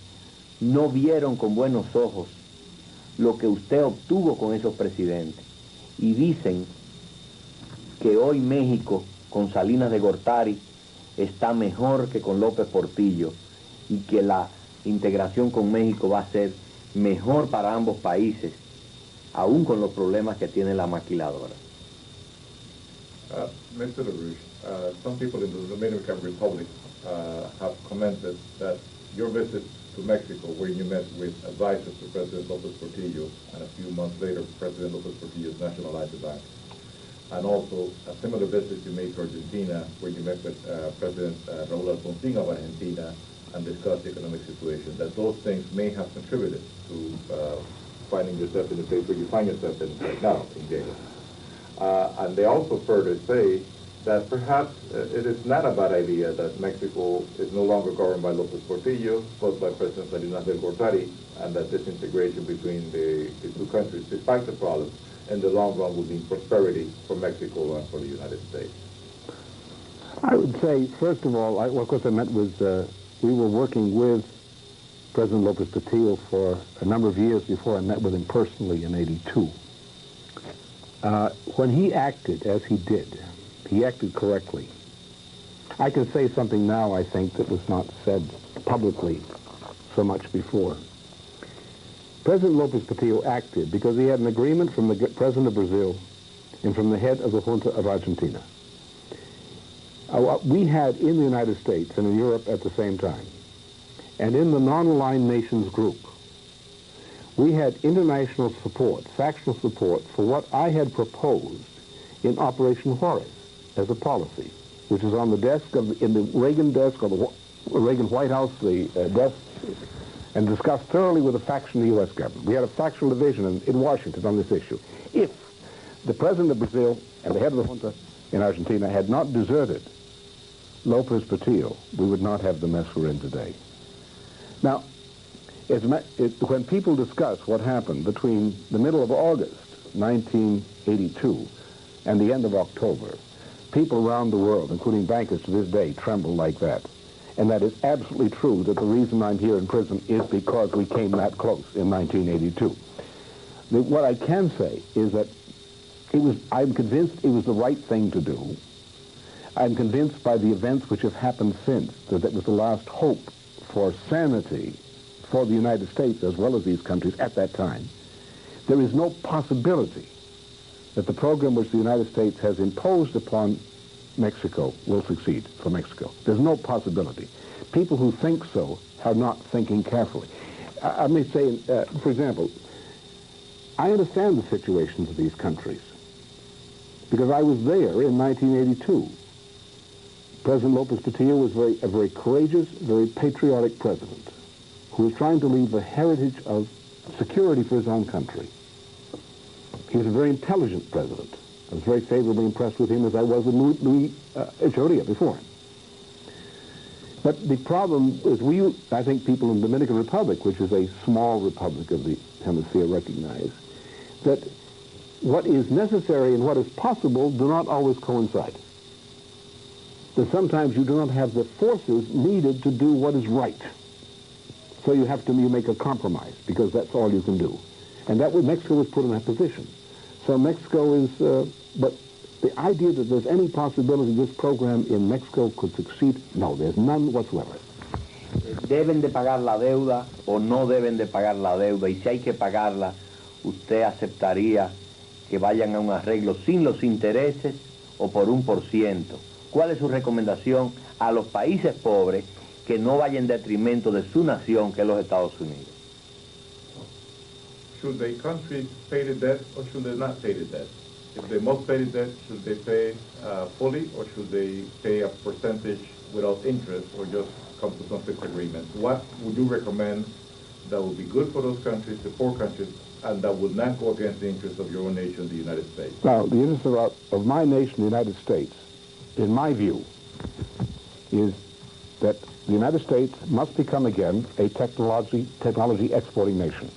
no vieron con buenos ojos lo que usted obtuvo con esos presidentes. Y dicen que hoy México, con Salinas de Gortari, está mejor que con López Portillo y que la integración con México va a ser mejor para ambos países, aún con los problemas que tiene la maquiladora. Mr. LaRouche, some people in the Dominican Republic have commented that your visit to Mexico, where you met with advisors to President López Portillo, and a few months later, President López Portillo nationalized the bank, and also a similar visit you made to Argentina, where you met with President Raúl Alfonsín of Argentina and discussed the economic situation, that those things may have contributed to finding yourself in the place where you find yourself in right now, in jail. And they also further say that perhaps it is not a bad idea that Mexico is no longer governed by López Portillo, but by President Salinas de Gortari, and that this integration between the two countries, despite the problems, in the long run will mean prosperity for Mexico and for the United States. I would say, first of all, of course I met with, we were working with President López Portillo for a number of years before I met with him personally in '82. When he acted as he did, he acted correctly. I can say something now, I think, that was not said publicly so much before. President López Portillo acted because he had an agreement from the President of Brazil and from the head of the junta of Argentina. We had in the United States and in Europe at the same time, and in the non-aligned nations group, we had international support, factional support, for what I had proposed in Operation Juarez as a policy, which is on the desk of, in the Reagan desk, or the Reagan White House, the desk, and discussed thoroughly with a faction of the U.S. government. We had a factional division in Washington on this issue. If the president of Brazil and the head of the junta in Argentina had not deserted Lopez Portillo, we would not have the mess we're in today. Now, when people discuss what happened between the middle of August 1982 and the end of October, people around the world, including bankers to this day, tremble like that. And that is absolutely true, that the reason I'm here in prison is because we came that close in 1982. What I can say is that I'm convinced it was the right thing to do. I'm convinced by the events which have happened since that it was the last hope for sanity for the United States as well as these countries at that time. There is no possibility that the program which the United States has imposed upon Mexico will succeed for Mexico. There's no possibility. People who think so are not thinking carefully. I may say, for example, I understand the situations of these countries because I was there in 1982. President Lopez Portillo was a very courageous, very patriotic president who was trying to leave a heritage of security for his own country. He was a very intelligent president. I was very favorably impressed with him as I was with Luis Echeverria before him. But the problem is I think people in the Dominican Republic, which is a small republic of the hemisphere, recognize that what is necessary and what is possible do not always coincide. That sometimes you do not have the forces needed to do what is right. So you make a compromise because that's all you can do. And Mexico was put in that position. So Mexico is, but the idea that there's any possibility this program in Mexico could succeed, no, there's none whatsoever. ¿Deben de pagar la deuda o no deben de pagar la deuda? Y si hay que pagarla, ¿usted aceptaría que vayan a un arreglo sin los intereses o por 1%? ¿Cuál es su recomendación a los países pobres que no vaya en detrimento de su nación, que es los Estados Unidos? Should the countries pay the debt or should they not pay the debt? If they must pay the debt, should they pay fully or should they pay a percentage without interest or just come to some fixed agreement? What would you recommend that would be good for those countries, the poor countries, and that would not go against the interests of your own nation, the United States? Now, the interest of my nation, the United States, in my view, is that the United States must become again a technology exporting nation.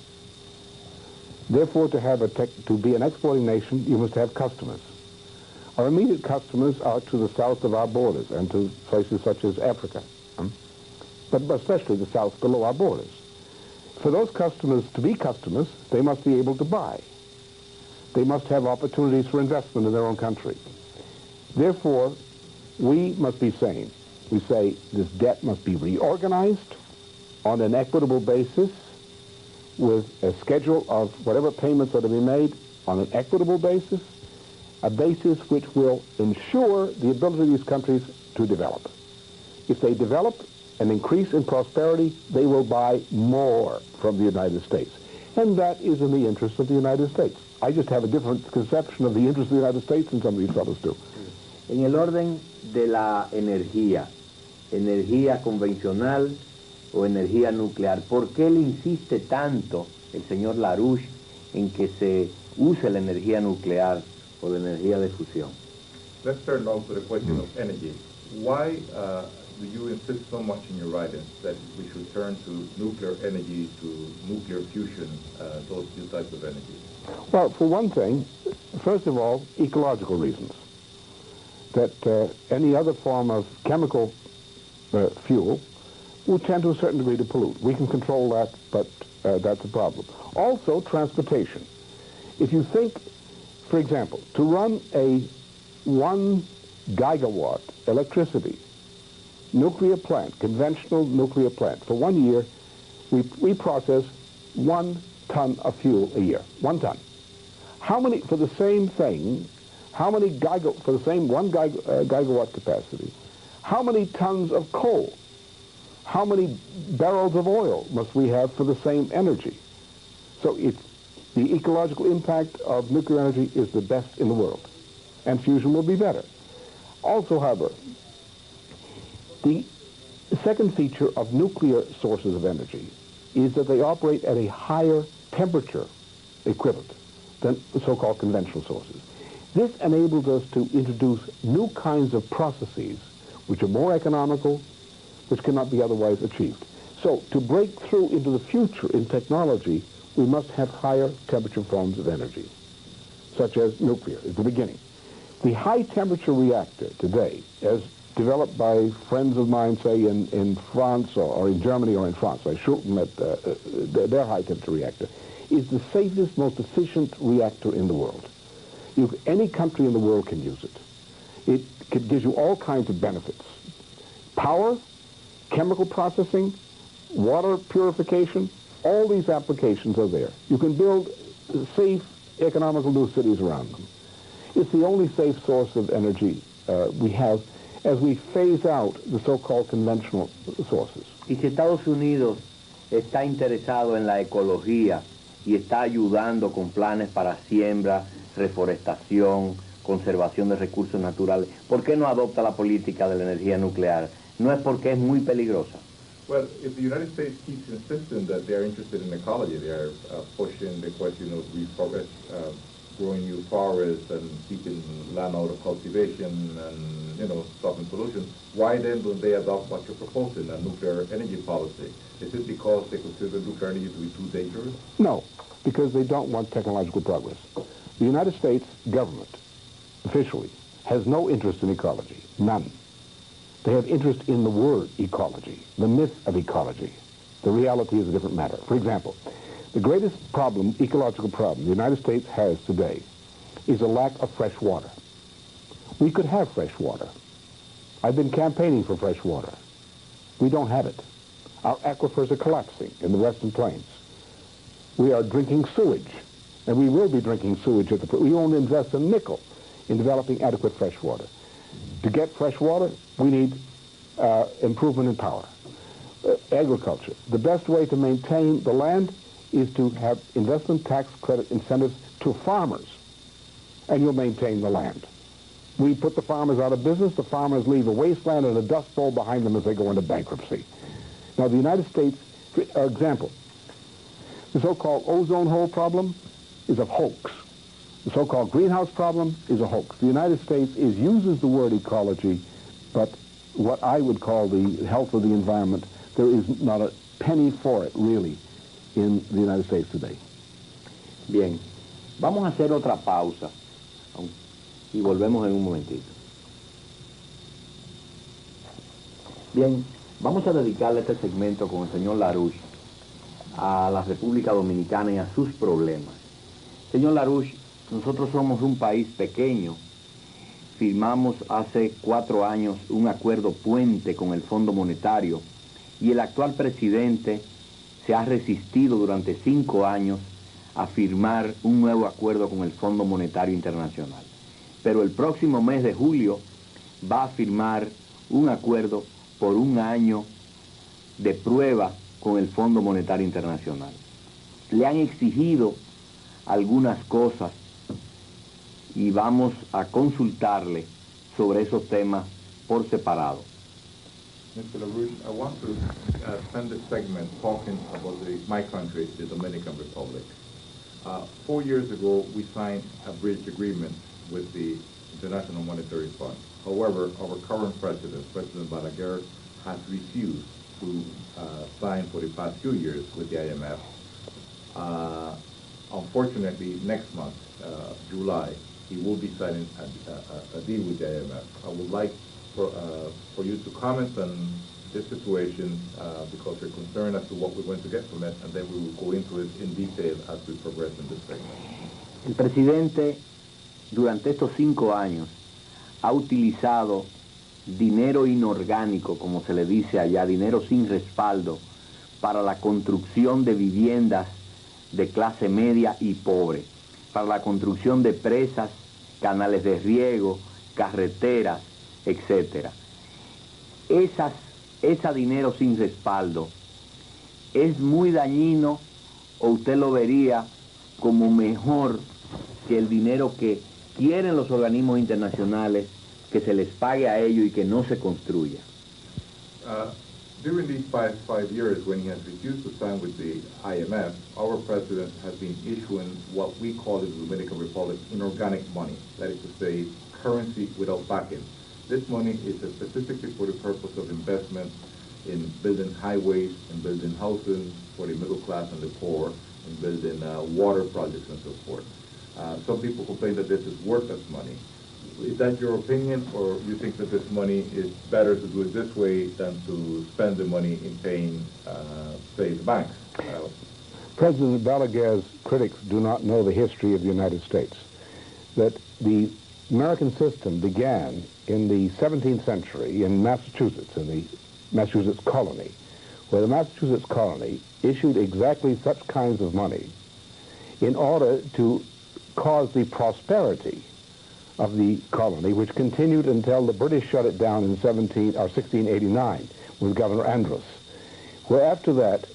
Therefore, to be an exporting nation, you must have customers. Our immediate customers are to the south of our borders and to places such as Africa, but especially the south below our borders. For those customers to be customers, they must be able to buy. They must have opportunities for investment in their own country. Therefore, we must be sane. We say this debt must be reorganized on an equitable basis with a schedule of whatever payments are to be made on an equitable basis, a basis which will ensure the ability of these countries to develop. If they develop and increase in prosperity, they will buy more from the United States. And that is in the interest of the United States. I just have a different conception of the interest of the United States than some of these fellows do. En el orden de la energía convencional o energía nuclear, ¿por qué le insiste tanto el señor LaRouche en que se use la energía nuclear o la energía de fusión? Let's turn now to the question of energy. Why do you insist so much in your writings that we should turn to nuclear energy, to nuclear fusion, those two types of energy? Well, for one thing, first of all, ecological reasons. That any other form of chemical fuel will tend to a certain degree to pollute. We can control that, but that's a problem. Also, transportation. If you think, for example, to run a 1 gigawatt electricity nuclear plant, conventional nuclear plant, for 1 year, we process 1 ton of fuel a year. 1 ton. How many, for the same thing, how many for the same 1 gigawatt capacity, how many tons of coal, how many barrels of oil must we have for the same energy? So the ecological impact of nuclear energy is the best in the world, and fusion will be better. Also, however, The second feature of nuclear sources of energy is that they operate at a higher temperature equivalent than the so-called conventional sources. This enables us to introduce new kinds of processes which are more economical, which cannot be otherwise achieved. So to break through into the future in technology, we must have higher temperature forms of energy, such as nuclear is the beginning. The high temperature reactor today, as developed by friends of mine, say in France or in Germany or in France, like Schulten at their high temperature reactor, is the safest, most efficient reactor in the world. Any country in the world can use it. It gives you all kinds of benefits. Power, chemical processing, water purification, all these applications are there. You can build safe, economical new cities around them. It's the only safe source of energy we have as we phase out the so-called conventional sources. Y si Estados Unidos está interesado en la ecología y está ayudando con planes para siembra, reforestación, conservación de recursos naturales, ¿por qué no adopta la política de la energía nuclear? ¿No es porque es muy peligrosa? Well, if the United States keeps insisting that they're interested in ecology, they're pushing the question of reforest, growing new forests and keeping land out of cultivation and, stopping pollution, why then don't they adopt what you're proposing, a nuclear energy policy? Is it because they consider nuclear energy to be too dangerous? No, because they don't want technological progress. The United States government, officially, has no interest in ecology, none. They have interest in the word ecology, the myth of ecology. The reality is a different matter. For example, the greatest problem, ecological problem, the United States has today is a lack of fresh water. We could have fresh water. I've been campaigning for fresh water. We don't have it. Our aquifers are collapsing in the Western Plains. We are drinking sewage, and we will be drinking sewage. We won't invest a nickel in developing adequate fresh water. To get fresh water, we need improvement in power. Agriculture. The best way to maintain the land is to have investment tax credit incentives to farmers, and you'll maintain the land. We put the farmers out of business. The farmers leave a wasteland and a dust bowl behind them as they go into bankruptcy. Now, the United States, for example, the so-called ozone hole problem is a hoax. The so-called greenhouse problem is a hoax. The United States uses the word ecology, but what I would call the health of the environment, there is not a penny for it, really, in the United States today. Bien, vamos a hacer otra pausa y volvemos en un momentito. Bien, vamos a dedicarle este segmento con el señor LaRouche a la República Dominicana y a sus problemas. Señor LaRouche, nosotros somos un país pequeño. Firmamos hace 4 años un acuerdo puente con el Fondo Monetario y el actual presidente se ha resistido durante 5 años a firmar un nuevo acuerdo con el Fondo Monetario Internacional. Pero el próximo mes de julio va a firmar un acuerdo por 1 año de prueba con el Fondo Monetario Internacional. Le han exigido algunas cosas y vamos a consultarle sobre esos temas por separado. Mr. LaRouche, I want to spend this segment talking about my country, the Dominican Republic. 4 years ago, we signed a bridge agreement with the International Monetary Fund. However, our current president, President Balaguer, has refused to sign for the past few years with the IMF. Unfortunately, next month, July, he will be signing a deal with the IMF. I would like for you to comment on this situation because we're concerned as to what we're going to get from it, and then we will go into it in detail as we progress in this segment. El presidente, durante estos 5 años, ha utilizado dinero inorgánico, como se le dice allá, dinero sin respaldo, para la construcción de viviendas de clase media y pobre, para la construcción de presas, canales de riego, carreteras, etc. Ese dinero sin respaldo es muy dañino, o usted lo vería como mejor que el dinero que quieren los organismos internacionales, que se les pague a ellos y que no se construya. During these five years, when he has refused to sign with the IMF, our president has been issuing what we call in the Dominican Republic inorganic money. That is to say, currency without backing. This money is specifically for the purpose of investment in building highways, in building housing for the middle class and the poor, in building water projects and so forth. Some people complain that this is worthless money. Is that your opinion, or you think that this money is better to do it this way than to spend the money in paying, say, the banks? President Balaguer's critics do not know the history of the United States. That the American system began in the 17th century in Massachusetts, in the Massachusetts colony, where the Massachusetts colony issued exactly such kinds of money in order to cause the prosperity of the colony, which continued until the British shut it down in 1689 with Governor Andros. Where after that,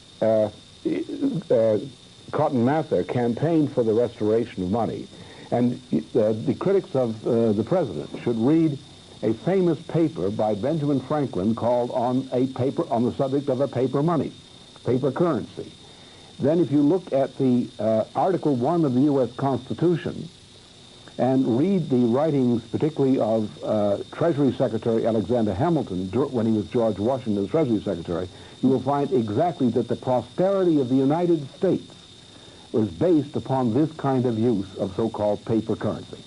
Cotton Mather campaigned for the restoration of money. And the critics of the president should read a famous paper by Benjamin Franklin called on the subject of a paper money, paper currency. Then if you look at the Article 1 of the U.S. Constitution, and read the writings, particularly of Treasury Secretary Alexander Hamilton when he was George Washington's Treasury Secretary, you will find exactly that the prosperity of the United States was based upon this kind of use of so-called paper currency.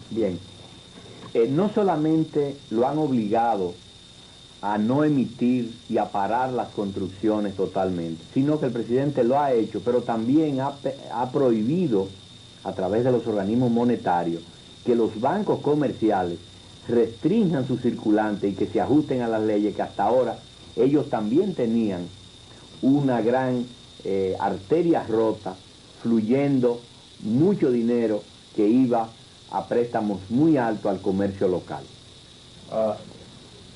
Bien, no solamente lo han obligado a no emitir y a parar las construcciones totalmente, sino que el presidente lo ha hecho, pero también ha prohibido a través de los organismos monetarios, que los bancos comerciales restrinjan su circulante y que se ajusten a las leyes, que hasta ahora ellos también tenían una gran arteria rota, fluyendo mucho dinero que iba a préstamos muy altos al comercio local.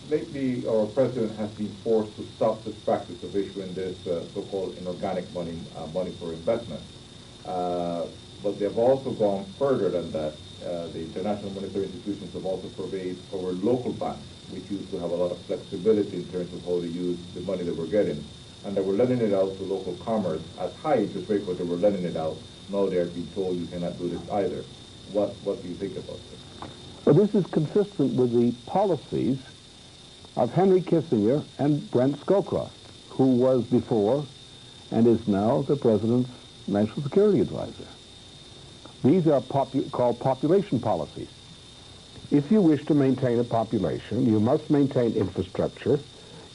Lately, our president has been forced to stop this practice of issuing this so-called inorganic money, money for investment. But they've also gone further than that. The international monetary institutions have also provided our local banks, which used to have a lot of flexibility in terms of how to use the money that we're getting. And they were lending it out to local commerce at high interest rate, but they were lending it out. Now they're being told you cannot do this either. What do you think about this? Well, this is consistent with the policies of Henry Kissinger and Brent Scowcroft, who was before and is now the President's National Security Advisor. These are called population policies. If you wish to maintain a population, you must maintain infrastructure.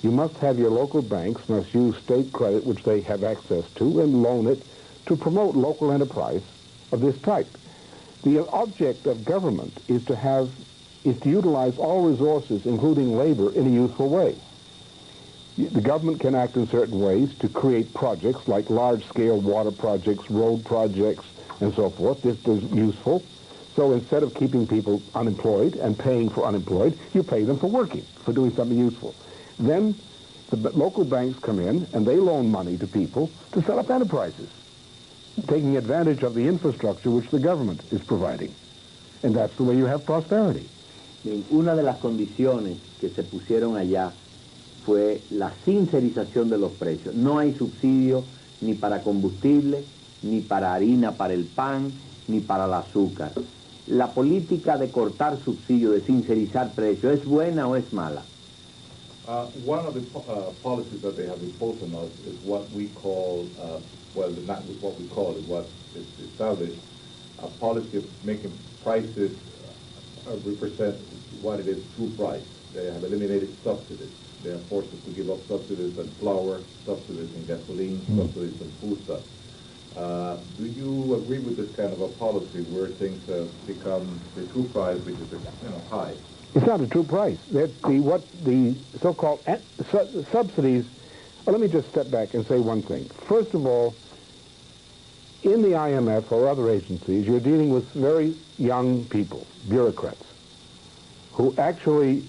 You must have your local banks must use state credit, which they have access to, and loan it to promote local enterprise of this type. The object of government is to utilize all resources, including labor, in a useful way. The government can act in certain ways to create projects like large-scale water projects, road projects, and so forth. This is useful. So instead of keeping people unemployed and paying for unemployed, you pay them for working, for doing something useful. Then the local banks come in and they loan money to people to set up enterprises, taking advantage of the infrastructure which the government is providing. And that's the way you have prosperity. Bien, una de las condiciones que se pusieron allá fue la sincerización de los precios. No hay subsidio ni para combustible, ni para harina para el pan, ni para el azúcar. La política de cortar subsidios, de sincerizar precios, ¿es buena o es mala? One of the policies that they have imposed on us is what we call, well, not what we call, is what is established, a policy of making prices represent what it is, true price. They have eliminated subsidies. They have forced us to give up subsidies on flour, subsidies in gasoline, subsidies on foodstuffs. Do you agree with this kind of a policy where things have become the true price, which is high? It's not a true price. What the so-called subsidies, well, let me just step back and say one thing. First of all, in the IMF or other agencies, you're dealing with very young people, bureaucrats, who actually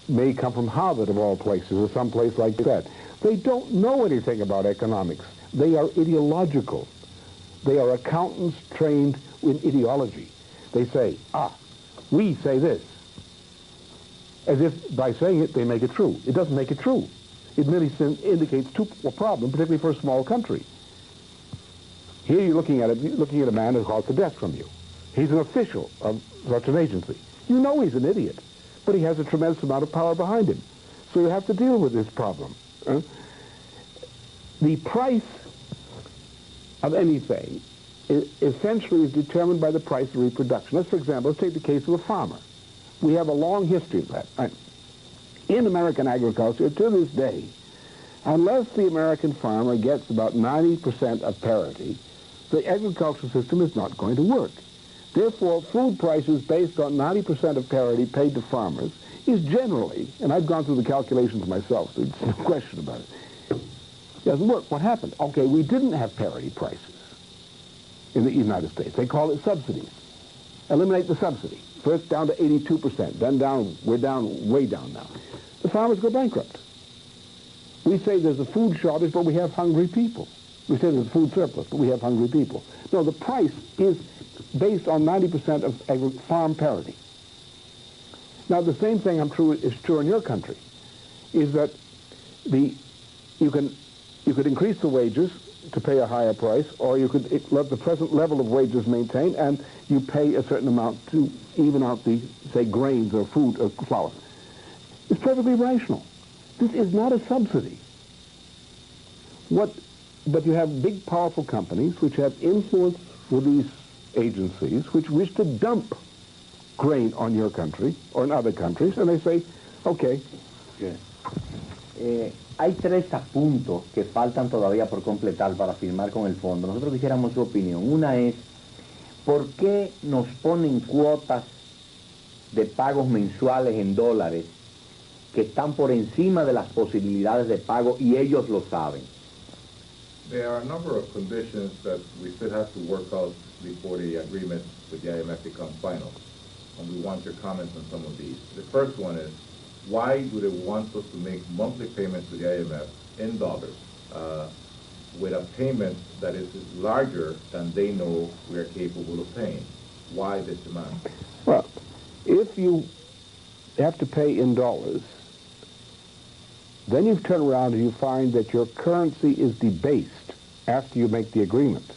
may come from Harvard of all places or someplace like that. They don't know anything about economics. They are ideological. They are accountants trained in ideology. They say, we say this. As if by saying it, they make it true. It doesn't make it true. It merely indicates a problem, particularly for a small country. Here you're looking at a man who calls for death from you. He's an official of such an agency. You know he's an idiot, but he has a tremendous amount of power behind him. So you have to deal with this problem. The price of anything essentially is determined by the price of reproduction. Let's, for example, let's take the case of a farmer. We have a long history of that. In American agriculture, to this day, unless the American farmer gets about 90% of parity, the agricultural system is not going to work. Therefore, food prices based on 90% of parity paid to farmers is generally, and I've gone through the calculations myself, so there's no question about it, it doesn't work. What happened? Okay, we didn't have parity prices in the United States. They call it subsidies. Eliminate the subsidy. First down to 82%, then down, we're down, way down now. The farmers go bankrupt. We say there's a food shortage, but we have hungry people. We say there's a food surplus, but we have hungry people. No, the price is based on 90% of farm parity. Now, the same thing is true in your country, is that you could increase the wages to pay a higher price, or you could let the present level of wages maintain, and you pay a certain amount to even out the, say, grains or food or flour. It's perfectly rational. This is not a subsidy. But you have big, powerful companies which have influence with these agencies which wish to dump grain on your country or in other countries, and they say, okay. Hay tres puntos que faltan todavía por completar para firmar con el fondo. Nosotros quisiéramos su opinión. Una es, ¿por qué nos ponen cuotas de pagos mensuales en dólares que están por encima de las posibilidades de pago y ellos lo saben? There are a number of conditions that we still have to work out before the agreement with the IMF becomes final. And we want your comments on some of these. The first one is, why do they want us to make monthly payments to the IMF in dollars with a payment that is larger than they know we are capable of paying? Why this demand? Well, if you have to pay in dollars, then you turn around and you find that your currency is debased after you make the agreement.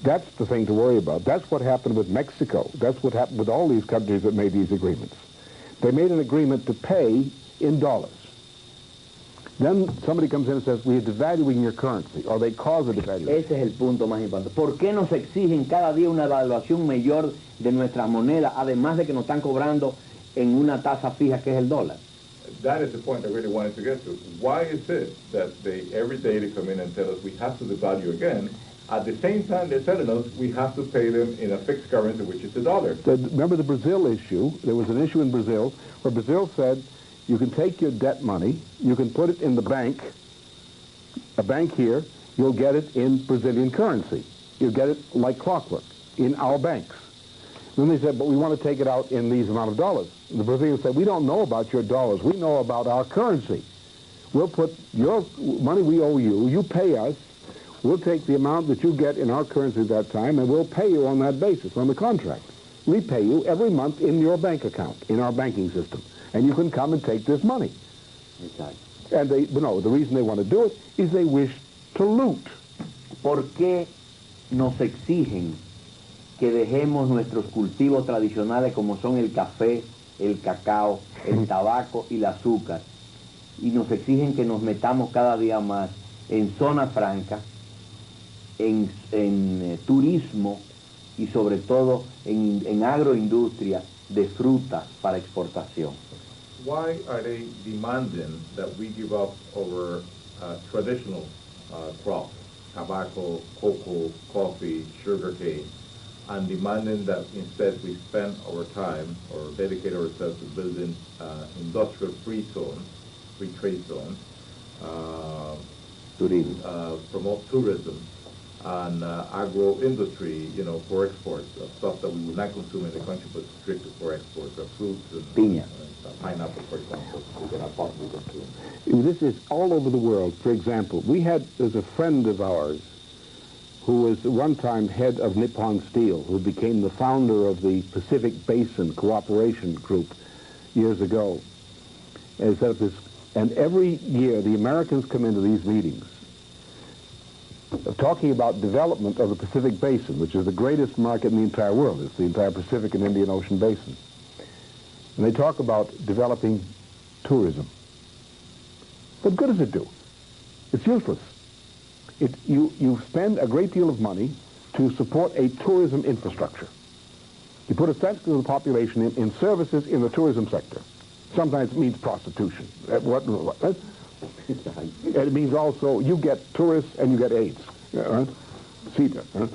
That's the thing to worry about. That's what happened with Mexico. That's what happened with all these countries that made these agreements. They made an agreement to pay in dollars. Then somebody comes in and says, we are devaluing your currency, or they cause a devaluation. Ese es el punto más importante. ¿Por qué nos exigen cada día una devaluación mayor de nuestras monedas, además de que nos están cobrando en una tasa fija que es el dólar? That is the point I really wanted to get to. Why is it that every day they come in and tell us we have to devalue again? At the same time, they're telling us we have to pay them in a fixed currency, which is the dollar. Remember the Brazil issue? There was an issue in Brazil where Brazil said, you can take your debt money, you can put it in the bank, a bank here, you'll get it in Brazilian currency. You'll get it like clockwork in our banks. Then they said, but we want to take it out in these amount of dollars. And the Brazilians said, we don't know about your dollars, we know about our currency. We'll put your money we owe you, you pay us, we'll take the amount that you get in our currency at that time, and we'll pay you on that basis, on the contract. We pay you every month in your bank account, in our banking system. And you can come and take this money. Exacto. And the reason they want to do it is they wish to loot. ¿Por qué nos exigen que dejemos nuestros cultivos tradicionales como son el café, el cacao, el tabaco y el azúcar? Y nos exigen que nos metamos cada día más en zona franca, en turismo y sobre todo en agroindustria de frutas para exportación. Why are they demanding that we give up our traditional crops, tobacco, cocoa, coffee, sugarcane, and demanding that instead we spend our time or dedicate ourselves to building industrial free zones, free trade zones, promote tourism, and agro-industry, for exports of stuff that we would not consume in the country, but strictly for exports of fruits and pineapple, for example, that are possible to consume. This is all over the world. For example, there's a friend of ours who was at one time head of Nippon Steel, who became the founder of the Pacific Basin Cooperation Group years ago, and set up this And every year, the Americans come into these meetings talking about development of the Pacific Basin, which is the greatest market in the entire world. It's the entire Pacific and Indian Ocean basin. And they talk about developing tourism. What good does it do? It's useless. You spend a great deal of money to support a tourism infrastructure. You put a section of the population in services in the tourism sector. Sometimes it means prostitution. It means also you get tourists and you get AIDS. Right? See that? Right?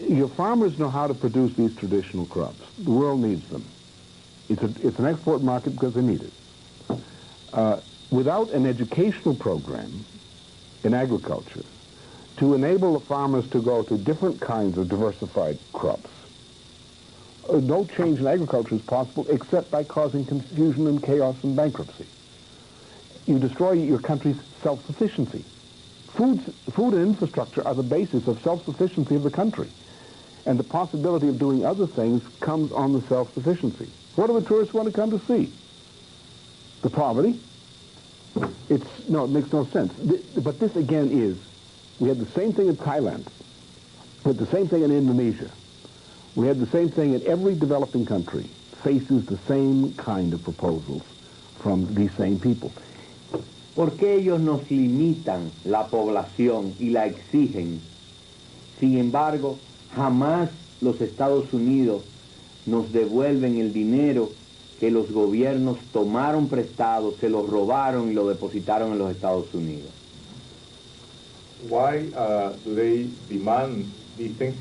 Your farmers know how to produce these traditional crops. The world needs them. It's an export market because they need it. Without an educational program in agriculture to enable the farmers to go to different kinds of diversified crops, no change in agriculture is possible except by causing confusion and chaos and bankruptcy. You destroy your country's self-sufficiency. Food and infrastructure are the basis of self-sufficiency of the country. And the possibility of doing other things comes on the self-sufficiency. What do the tourists want to come to see? The poverty? It makes no sense. But this again is, we had the same thing in Thailand. We had the same thing in Indonesia. We had the same thing in every developing country. Faces the same kind of proposals from these same people. ¿Por qué ellos nos limitan la población y la exigen? Sin embargo, jamás los Estados Unidos nos devuelven el dinero que los gobiernos tomaron prestado, se lo robaron y lo depositaron en los Estados Unidos. Why do they demand these things,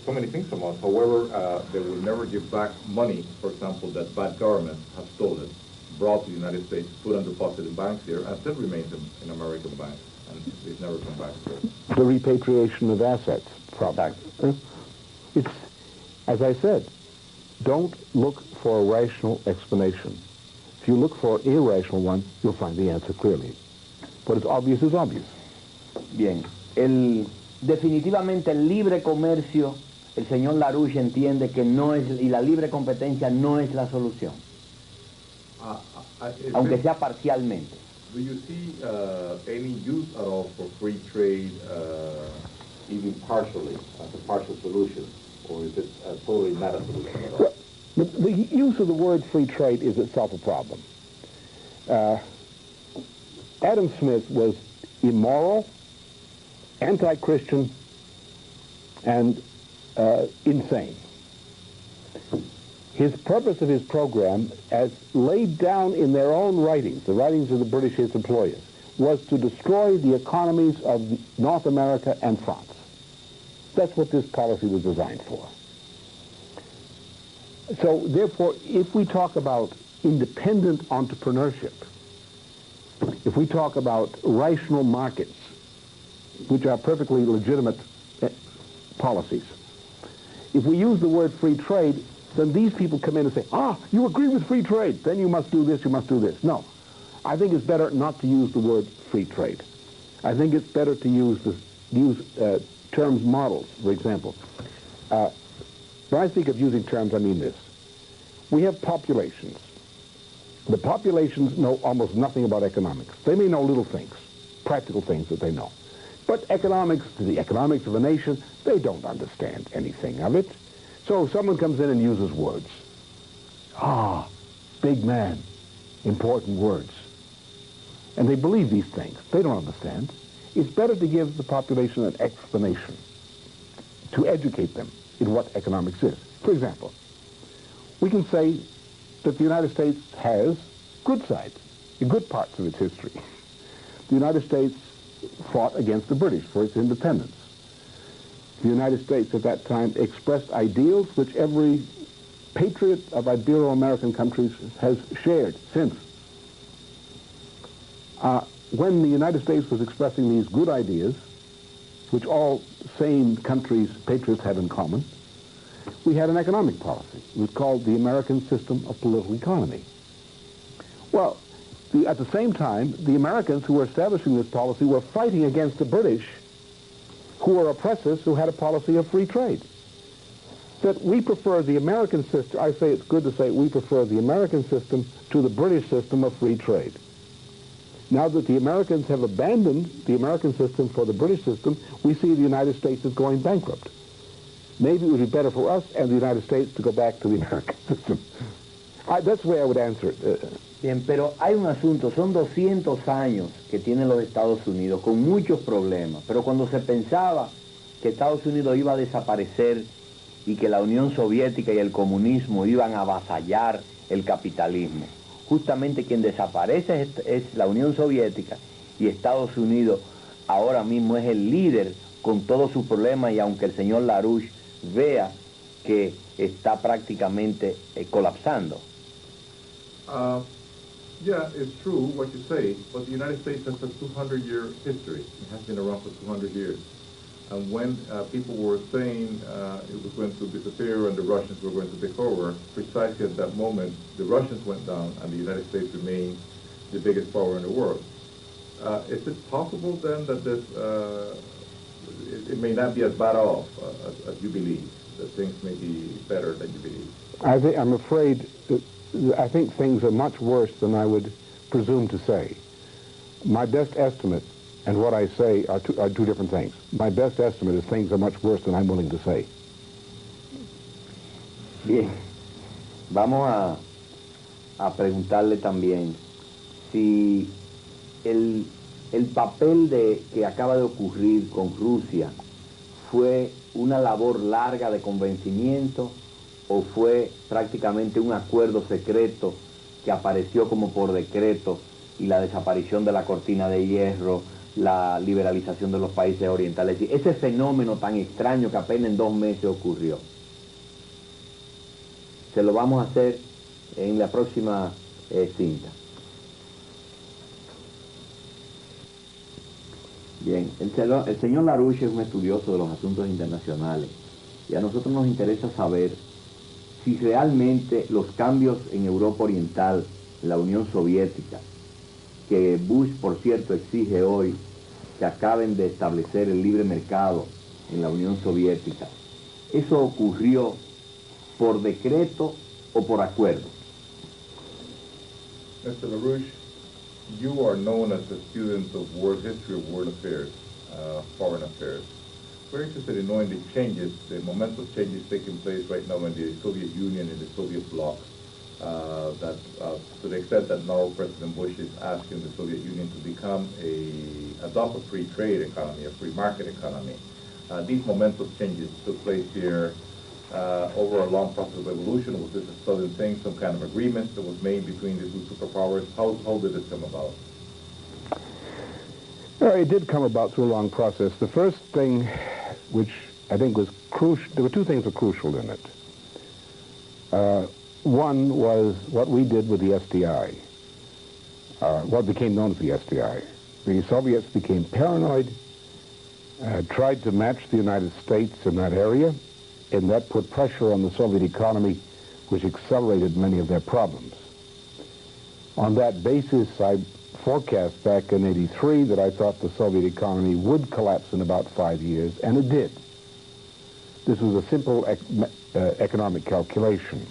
so many things from us? However, they will never give back money, for example, that bad governments have stolen, brought to the United States, put on deposit in banks here, and still remains in American banks, and they've never come back to it. The repatriation of assets problem. It's, as I said, don't look for a rational explanation. If you look for an irrational one, you'll find the answer clearly. What is obvious is obvious. Bien, definitivamente el libre comercio, el señor LaRouche entiende que no es, y la libre competencia no es la solución, aunque sea parcialmente. Do you see any use at all for free trade, even partially, as a partial solution, or is it totally not a solution at all? Well, the use of the word free trade is itself a problem. Adam Smith was immoral, anti-Christian, and insane. His purpose of his program, as laid down in their own writings, the writings of the British his employers, was to destroy the economies of North America and France. That's what this policy was designed for. So, therefore, if we talk about independent entrepreneurship, if we talk about rational markets, which are perfectly legitimate policies, if we use the word free trade, then these people come in and say, you agree with free trade, then you must do this, you must do this. No. I think it's better not to use the word free trade. I think it's better to use terms models, for example. When I speak of using terms, I mean this. We have populations. The populations know almost nothing about economics. They may know little things, practical things that they know. But economics, the economics of a nation, they don't understand anything of it. So someone comes in and uses words. Big man, important words. And they believe these things. They don't understand. It's better to give the population an explanation, to educate them in what economics is. For example, we can say that the United States has good sides, good parts of its history. The United States fought against the British for its independence. The United States at that time expressed ideals which every patriot of Ibero-American countries has shared since. When the United States was expressing these good ideas, which all sane countries, patriots have in common, we had an economic policy. It was called the American System of Political Economy. Well, at the same time, the Americans who were establishing this policy were fighting against the British, who were oppressors, who had a policy of free trade. that we prefer the American system. I say it's good to say we prefer the American system to the British system of free trade. Now that the Americans have abandoned the American system for the British system, we see the United States is going bankrupt. Maybe it would be better for us and the United States to go back to the American system. That's the way I would answer it. Bien, pero hay un asunto, son 200 años que tienen los Estados Unidos con muchos problemas, pero cuando se pensaba que Estados Unidos iba a desaparecer y que la Unión Soviética y el comunismo iban a avasallar el capitalismo, justamente quien desaparece es la Unión Soviética, y Estados Unidos ahora mismo es el líder con todos sus problemas, y aunque el señor LaRouche vea que está prácticamente colapsando. Yeah, it's true what you say, but the United States has a 200-year history. It has been around for 200 years. And when people were saying it was going to disappear and the Russians were going to take over, precisely at that moment, the Russians went down and the United States remained the biggest power in the world. Is it possible then that this, it may not be as bad off as you believe, that things may be better than you believe? I'm afraid I think things are much worse than I would presume to say. My best estimate and what I say are two different things. My best estimate is things are much worse than I'm willing to say. Bien, vamos a preguntarle también si el papel que acaba de ocurrir con Rusia fue una labor larga de convencimiento o fue prácticamente un acuerdo secreto que apareció como por decreto, y la desaparición de la cortina de hierro, la liberalización de los países orientales, ese fenómeno tan extraño que apenas en 2 meses ocurrió. Se lo vamos a hacer en la próxima cinta. Bien, el señor LaRouche es un estudioso de los asuntos internacionales, y a nosotros nos interesa saber si realmente los cambios en Europa Oriental, la Unión Soviética, que Bush, por cierto, exige hoy que acaben de establecer el libre mercado en la Unión Soviética, ¿eso ocurrió por decreto o por acuerdo? Mr. LaRouche, you are known as a student of world history of world affairs, foreign affairs. We're interested in knowing the changes, the momentous changes taking place right now in the Soviet Union and the Soviet bloc, that to the extent that now President Bush is asking the Soviet Union to adopt a free trade economy, a free market economy. These momentous changes took place here over a long process of evolution. Was this a sudden thing, some kind of agreement that was made between the two superpowers? How did it come about? It did come about through a long process. The first thing, which I think was crucial, there were 2 things that were crucial in it. One was what we did with the SDI, what became known as the SDI. The Soviets became paranoid, tried to match the United States in that area, and that put pressure on the Soviet economy, which accelerated many of their problems. On that basis, I forecast back in '83 that I thought the Soviet economy would collapse in about 5 years, and it did. This was a simple economic calculation.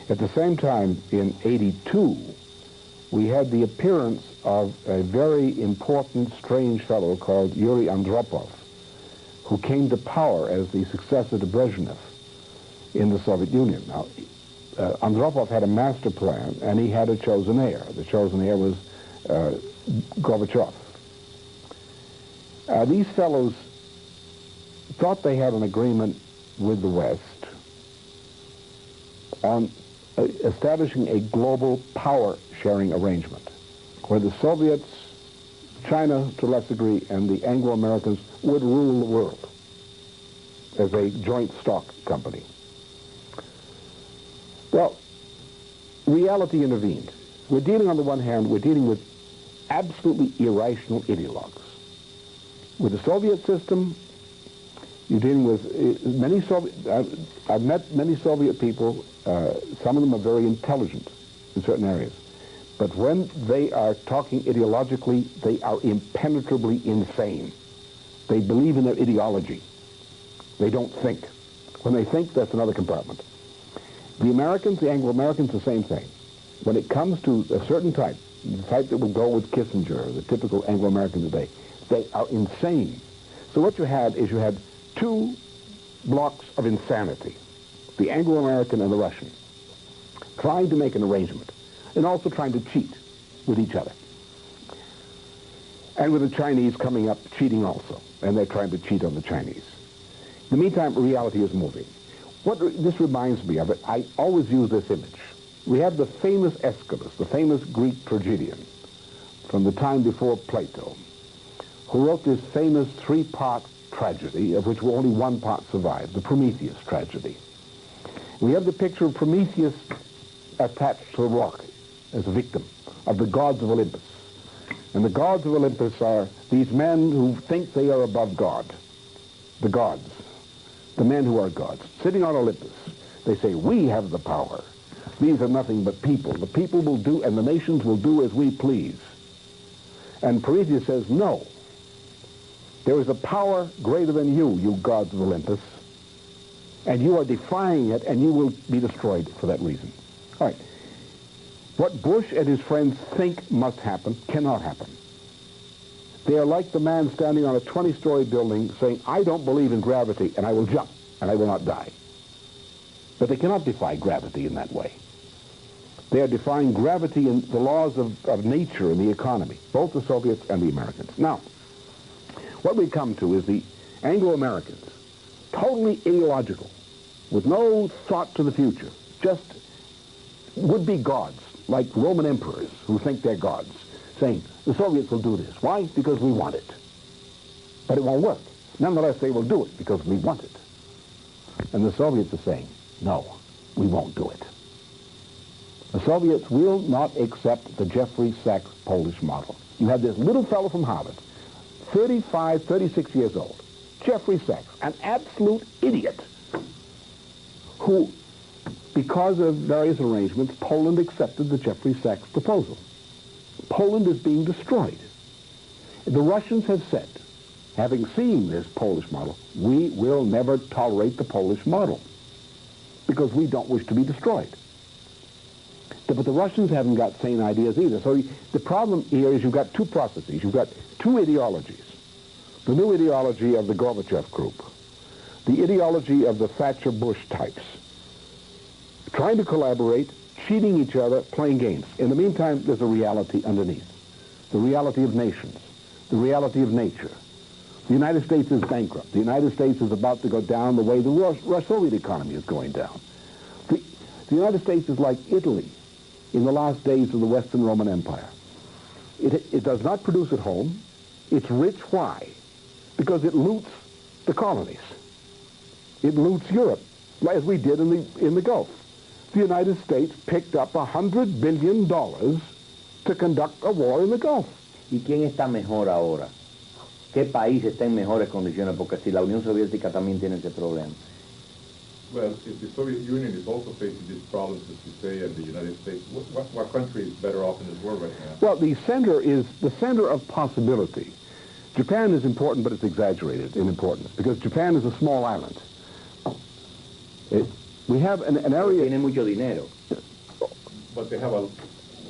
At the same time, in '82, we had the appearance of a very important, strange fellow called Yuri Andropov, who came to power as the successor to Brezhnev in the Soviet Union. Now, Andropov had a master plan, and he had a chosen heir. The chosen heir was Gorbachev. These fellows thought they had an agreement with the West on establishing a global power-sharing arrangement, where the Soviets, China to a less degree, and the Anglo-Americans would rule the world as a joint stock company. Well, reality intervened. We're dealing, on the one hand, we're dealing with absolutely irrational ideologues. With the Soviet system, you're dealing with many Soviet, I've met many Soviet people, some of them are very intelligent in certain areas, but when they are talking ideologically, they are impenetrably insane. They believe in their ideology. They don't think. When they think, that's another compartment. The Americans, the Anglo-Americans, the same thing. When it comes to a certain type, the type that will go with Kissinger, the typical Anglo-American today, they are insane. So what you had is you had two blocks of insanity, the Anglo-American and the Russian, trying to make an arrangement and also trying to cheat with each other. And with the Chinese coming up cheating also, and they're trying to cheat on the Chinese. In the meantime, reality is moving. What this reminds me of, it, I always use this image. We have the famous Aeschylus, the famous Greek tragedian from the time before Plato, who wrote this famous three-part tragedy, of which only one part survived, the Prometheus tragedy. We have the picture of Prometheus attached to a rock as a victim of the gods of Olympus. And the gods of Olympus are these men who think they are above God, the gods, the men who are gods. Sitting on Olympus, they say, we have the power. These are nothing but people. The people will do, and the nations will do as we please. And Prometheus says, no. There is a power greater than you, you gods of Olympus, and you are defying it, and you will be destroyed for that reason. All right. What Bush and his friends think must happen cannot happen. They are like the man standing on a 20-story building saying, I don't believe in gravity, and I will jump, and I will not die. But they cannot defy gravity in that way. They are defying gravity in the laws of nature and the economy, both the Soviets and the Americans. Now, what we come to is the Anglo-Americans, totally ideological, with no thought to the future, just would-be gods, like Roman emperors who think they're gods, saying, the Soviets will do this. Why? Because we want it. But it won't work. Nonetheless, they will do it because we want it. And the Soviets are saying, no, we won't do it. The Soviets will not accept the Jeffrey Sachs Polish model. You have this little fellow from Harvard, 35, 36 years old, Jeffrey Sachs, an absolute idiot, who, because of various arrangements, Poland accepted the Jeffrey Sachs proposal. Poland is being destroyed. The Russians have said, having seen this Polish model, we will never tolerate the Polish model because we don't wish to be destroyed. But the Russians haven't got sane ideas either. So the problem here is you've got two processes. You've got two ideologies. The new ideology of the Gorbachev group, the ideology of the Thatcher-Bush types, trying to collaborate, cheating each other, playing games. In the meantime, there's a reality underneath. The reality of nations, the reality of nature. The United States is bankrupt. The United States is about to go down the way the Soviet economy is going down. The United States is like Italy in the last days of the Western Roman Empire. It does not produce at home. It's rich. Why? Because it loots the colonies. It loots Europe, as we did in the Gulf. The United States picked up $100 billion to conduct a war in the Gulf. ¿Y quién está mejor ahora? ¿Qué país está en mejores condiciones? Porque si la Unión Soviética también tiene ese problema. Well, if the Soviet Union is also facing these problems, as you say, and the United States, what country is better off in this world right now? Well, the center is the center of possibility. Japan is important, but it's exaggerated in importance because Japan is a small island. We have an area... Tiene mucho dinero. But they have a...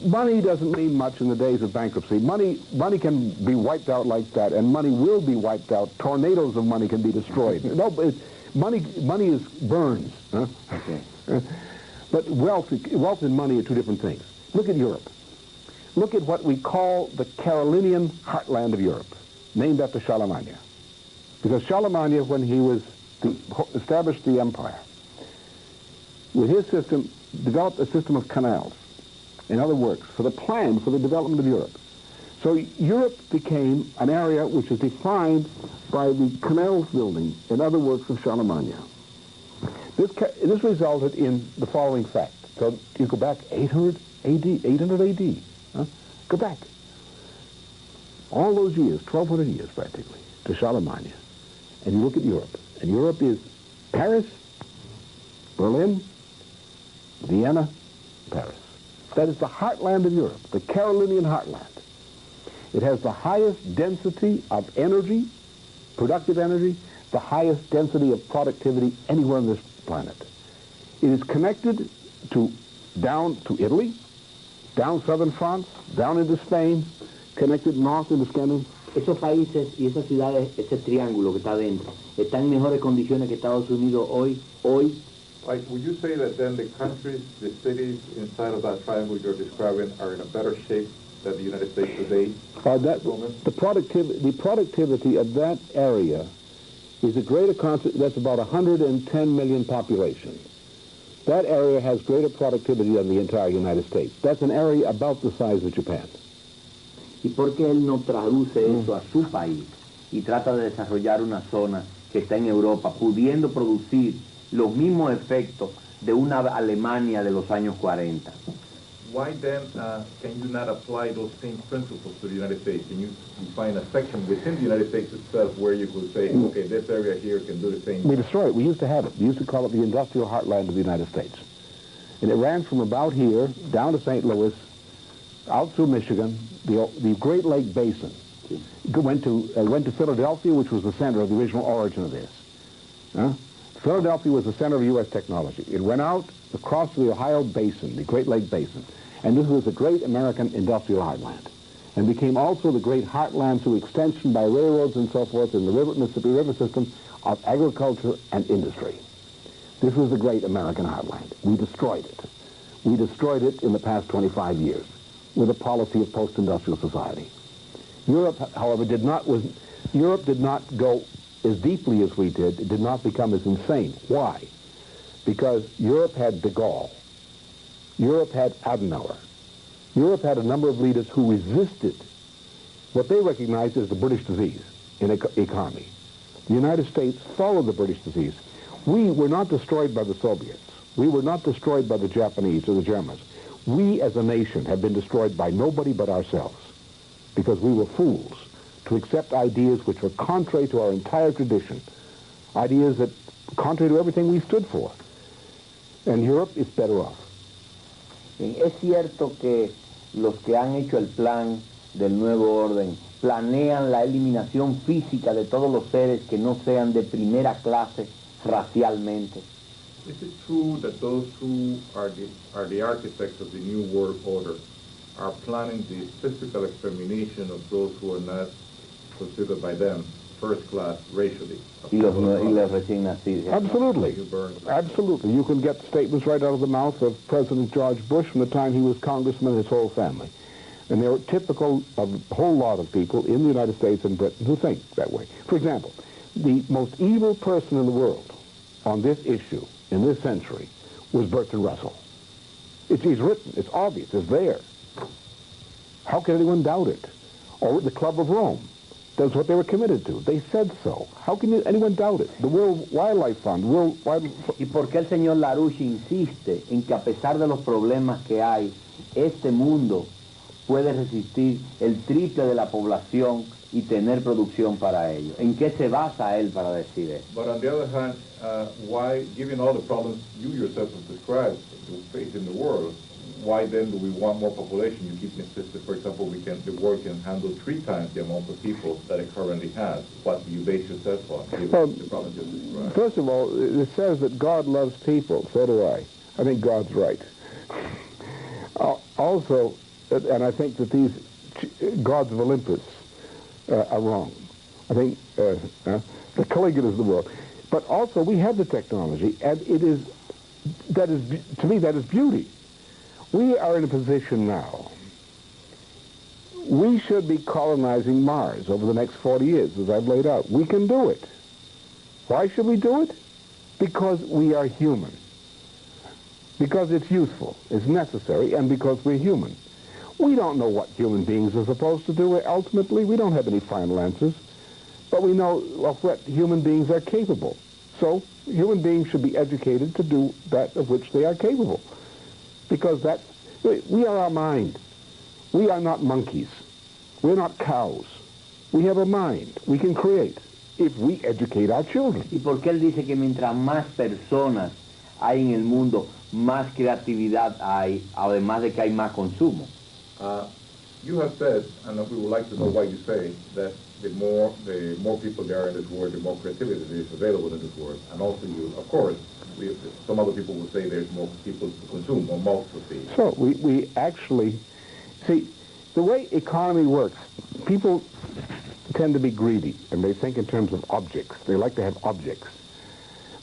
Money doesn't mean much in the days of bankruptcy. Money can be wiped out like that, and money will be wiped out. Tornadoes of money can be destroyed. No, money is burns. Huh? Okay. But wealth and money are two different things. Look at Europe. Look at what we call the Carolinian heartland of Europe, named after Charlemagne. Because Charlemagne, when he established the empire, with his system, developed a system of canals and other works for the plan for the development of Europe. So Europe became an area which is defined by the canals building and other works of Charlemagne. This resulted in the following fact. So you go back 800 AD, huh? Go back. All those years, 1,200 years practically, to Charlemagne. And you look at Europe. And Europe is Paris, Berlin, Vienna, Paris. That is the heartland of Europe, the Carolinian heartland. It has the highest density of energy, productive energy, the highest density of productivity anywhere on this planet. It is connected down to Italy, down southern France, down into Spain, connected north into Scandinavia. Esos países y esas ciudades, ese triángulo que está dentro, ¿están en mejores condiciones que Estados Unidos hoy? Like, would you say that then the countries, the cities inside of that triangle you're describing are in a better shape than the United States today? The productivity of that area is a greater that's about 110 million population. That area has greater productivity than the entire United States. That's an area about the size of Japan. ¿Y por qué él no traduce eso a su país y trata de desarrollar una zona que está en Europa, pudiendo producir los mismos efectos de una Alemania de los años 40? Why then can you not apply those same principles to the United States? Can you find a section within the United States itself where you could say, okay, this area here can do the same? We destroyed it. We used to have it. We used to call it the industrial heartland of the United States. And it ran from about here down to St. Louis, out through Michigan, the Great Lake Basin. It went to Philadelphia, which was the center of the original origin of this. Philadelphia was the center of U.S. technology. It went out across the Ohio Basin, the Great Lake Basin, and this was the great American industrial heartland, and became also the great heartland through extension by railroads and so forth in the Mississippi River system of agriculture and industry. This was the great American heartland. We destroyed it. We destroyed it in the past 25 years with a policy of post-industrial society. Europe, however, did not go as deeply as we did. It did not become as insane. Why? Because Europe had de Gaulle. Europe had Adenauer. Europe had a number of leaders who resisted what they recognized as the British disease in economy. The United States followed the British disease. We were not destroyed by the Soviets. We were not destroyed by the Japanese or the Germans. We as a nation have been destroyed by nobody but ourselves, because we were fools to accept ideas which were contrary to our entire tradition, ideas that contrary to everything we stood for. And Europe is better off. Es cierto que los que han hecho el plan del nuevo orden planean la eliminación física de todos los seres que no sean de primera clase racialmente. Is it true that those who are the architects of the New World Order are planning the physical extermination of those who are not considered by them first class racially? Y los recién nacidos. Absolutely. Absolutely. You can get statements right out of the mouth of President George Bush from the time he was congressman, his whole family. And they're typical of a whole lot of people in the United States and Britain who think that way. For example, the most evil person in the world on this issue in this century was Bertrand Russell. He's written, it's obvious, it's there. How can anyone doubt it? Or the Club of Rome. That's what they were committed to. They said so. How can anyone doubt it? The World Wildlife Fund, ¿Y por qué el señor LaRouche insiste en que a pesar de los problemas que hay, este mundo puede resistir el triple de la población y tener producción para ello? ¿En qué se basa él para decir eso? But on the other hand, why, given all the problems you yourself have described to face in the world, why then do we want more population? You keep insisting, for example, the world can handle 3 times the amount of people that it currently has. What do you base yourself on, given the problems you described? First of all, it says that God loves people. So do I. I think God's right. Also, and I think that these gods of Olympus are wrong. I think the Caligulas of the world. But also, we have the technology, and to me, that is beauty. We are in a position now. We should be colonizing Mars over the next 40 years, as I've laid out. We can do it. Why should we do it? Because we are human. Because it's useful, it's necessary, and because we're human. We don't know what human beings are supposed to do ultimately. We don't have any final answers. But we know of what human beings are capable. So human beings should be educated to do that of which they are capable. Because we are our mind. We are not monkeys. We're not cows. We have a mind. We can create if we educate our children. ¿Y por qué él dice que mientras más personas hay en el mundo, más creatividad hay, además de que hay más consumo? You have said, and we would like to know why you say, that the more people there are in this world, the more creativity there is available in this world. And also you, of course, some other people will say there's more people to consume, more mouths to feed. So we actually, see, the way economy works, people tend to be greedy, and they think in terms of objects. They like to have objects.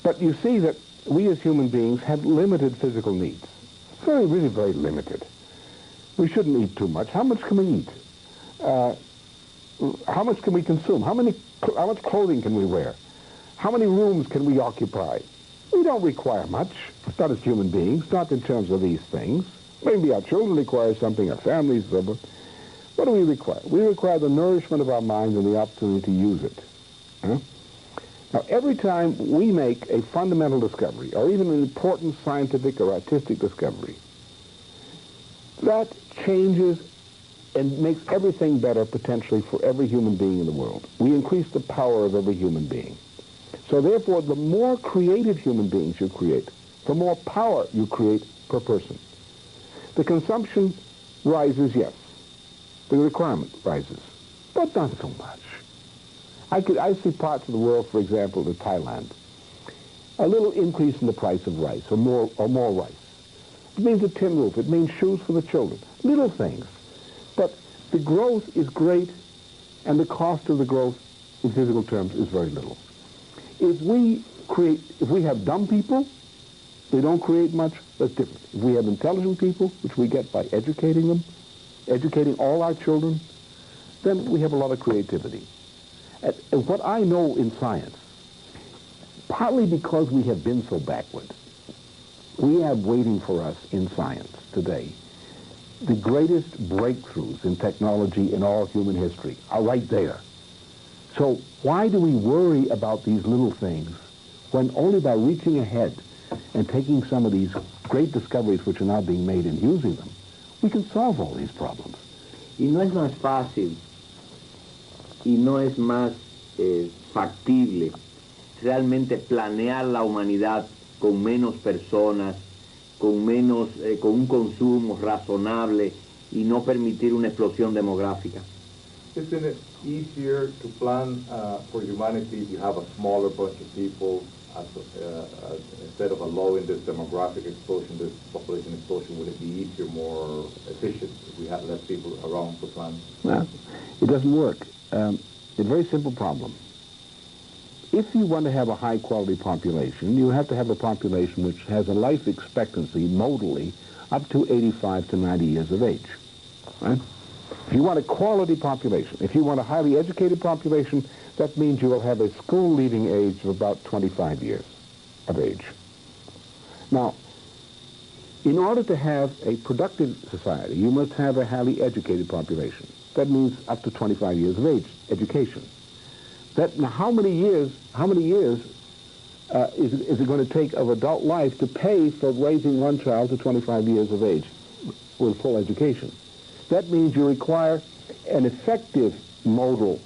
But you see that we as human beings have limited physical needs. Really very limited. We shouldn't eat too much. How much can we eat? How much can we consume? How much clothing can we wear? How many rooms can we occupy? We don't require much, not as human beings, not in terms of these things. Maybe our children require something, our families, but what do we require? We require the nourishment of our minds and the opportunity to use it. Huh? Now, every time we make a fundamental discovery, or even an important scientific or artistic discovery, that changes and makes everything better potentially for every human being in the world. We increase the power of every human being. So therefore, the more creative human beings you create, the more power you create per person. The consumption rises, yes. The requirement rises, but not so much. I see parts of the world, for example, in Thailand, a little increase in the price of rice, or more rice. It means a tin roof. It means shoes for the children. Little things. But the growth is great, and the cost of the growth in physical terms is very little. If we have dumb people, they don't create much, that's different. If we have intelligent people, which we get by educating them, educating all our children, then we have a lot of creativity. And what I know in science, partly because we have been so backward, we have waiting for us in science today the greatest breakthroughs in technology in all human history are right there. So why do we worry about these little things when only by reaching ahead and taking some of these great discoveries which are now being made and using them, we can solve all these problems? Y no es más fácil y no es más factible realmente planear la humanidad con menos personas, con un consumo razonable y no permitir una explosión demográfica. Isn't it easier to plan for humanity if you have a smaller bunch of people instead of allowing this demographic explosion, this population explosion? Would it be easier, more efficient if we had less people around to plan? Well, it doesn't work. It's a very simple problem. If you want to have a high-quality population, you have to have a population which has a life expectancy, modally, up to 85 to 90 years of age. Right? If you want a quality population, if you want a highly educated population, that means you will have a school-leaving age of about 25 years of age. Now, in order to have a productive society, you must have a highly educated population. That means up to 25 years of age, education. Now, how many years is it going to take of adult life to pay for raising one child to 25 years of age with full education? That means you require an effective modal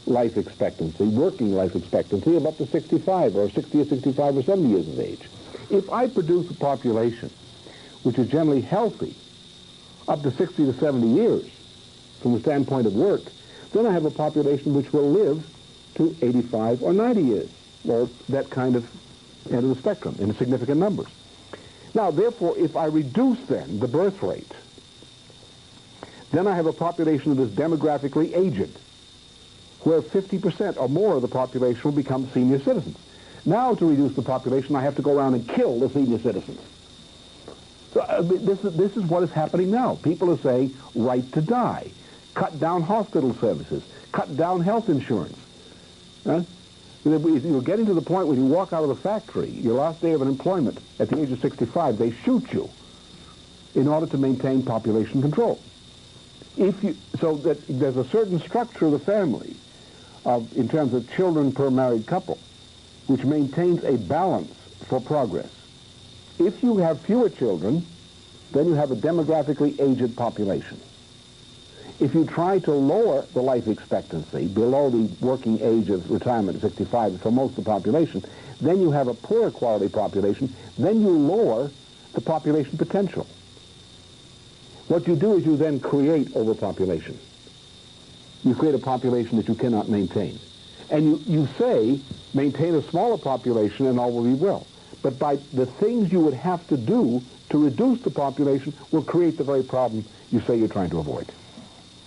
life expectancy, working life expectancy of up to 65 or 60 or 65 or 70 years of age. If I produce a population which is generally healthy up to 60 to 70 years from the standpoint of work, then I have a population which will live to 85 or 90 years, or that kind of end of the spectrum in significant numbers. Now, therefore, if I reduce then the birth rate, then I have a population that is demographically aged, where 50% or more of the population will become senior citizens. Now, to reduce the population, I have to go around and kill the senior citizens. So this is what is happening now. People are saying, right to die, cut down hospital services, cut down health insurance. You're getting to the point when you walk out of the factory, your last day of employment at the age of 65, they shoot you in order to maintain population control. So that there's a certain structure of the family in terms of children per married couple, which maintains a balance for progress. If you have fewer children, then you have a demographically aged population. If you try to lower the life expectancy below the working age of retirement at 65 for most of the population, then you have a poorer quality population, then you lower the population potential. What you do is you then create overpopulation. You create a population that you cannot maintain. And you say, maintain a smaller population and all will be well. But by the things you would have to do to reduce the population will create the very problem you say you're trying to avoid.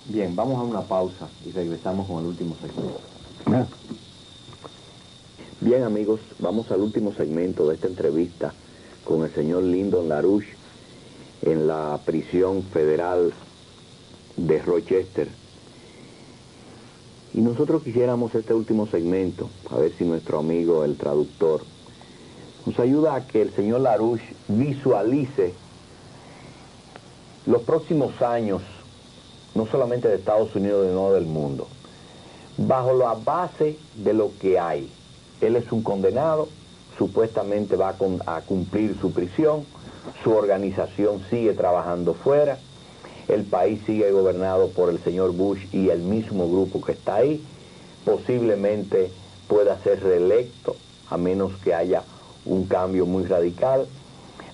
Bien, vamos a una pausa y regresamos con el último segmento. Yeah. Bien, amigos, vamos al último segmento de esta entrevista con el señor Lyndon LaRouche en la prisión federal de Rochester. Y nosotros quisiéramos este último segmento, a ver si nuestro amigo, el traductor, nos ayuda a que el señor LaRouche visualice los próximos años, no solamente de Estados Unidos, sino del mundo, bajo la base de lo que hay. Él es un condenado, supuestamente va a cumplir su prisión, su organización sigue trabajando fuera, el país sigue gobernado por el señor Bush y el mismo grupo que está ahí, posiblemente pueda ser reelecto, a menos que haya un cambio muy radical.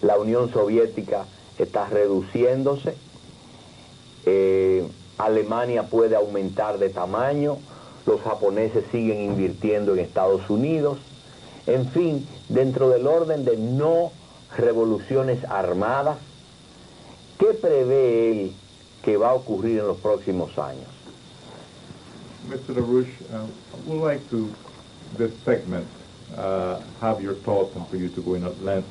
La Unión Soviética está reduciéndose, Alemania puede aumentar de tamaño, los japoneses siguen invirtiendo en Estados Unidos, en fin, dentro del orden de no revoluciones armadas, ¿qué prevé él que va a ocurrir en los próximos años? Mr. LaRouche, I would like to, this segment, have your thoughts and for you to go in at length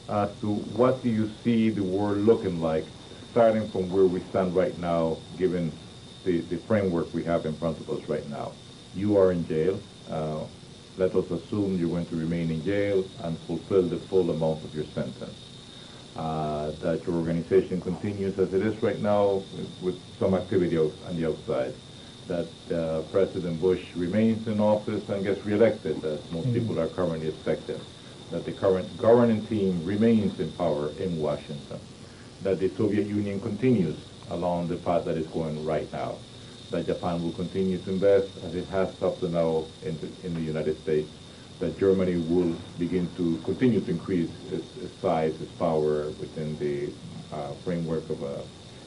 as to what do you see the world looking like, starting from where we stand right now, given the framework we have in front of us right now. You are in jail. Let us assume you're going to remain in jail and fulfill the full amount of your sentence. That your organization continues as it is right now with some activity on the outside. That President Bush remains in office and gets reelected, as most people are currently expecting. That the current governing team remains in power in Washington. That the Soviet Union continues along the path that it's going right now. That Japan will continue to invest, as it has up to now in the United States. That Germany will begin to continue to increase its size, its power within the framework of a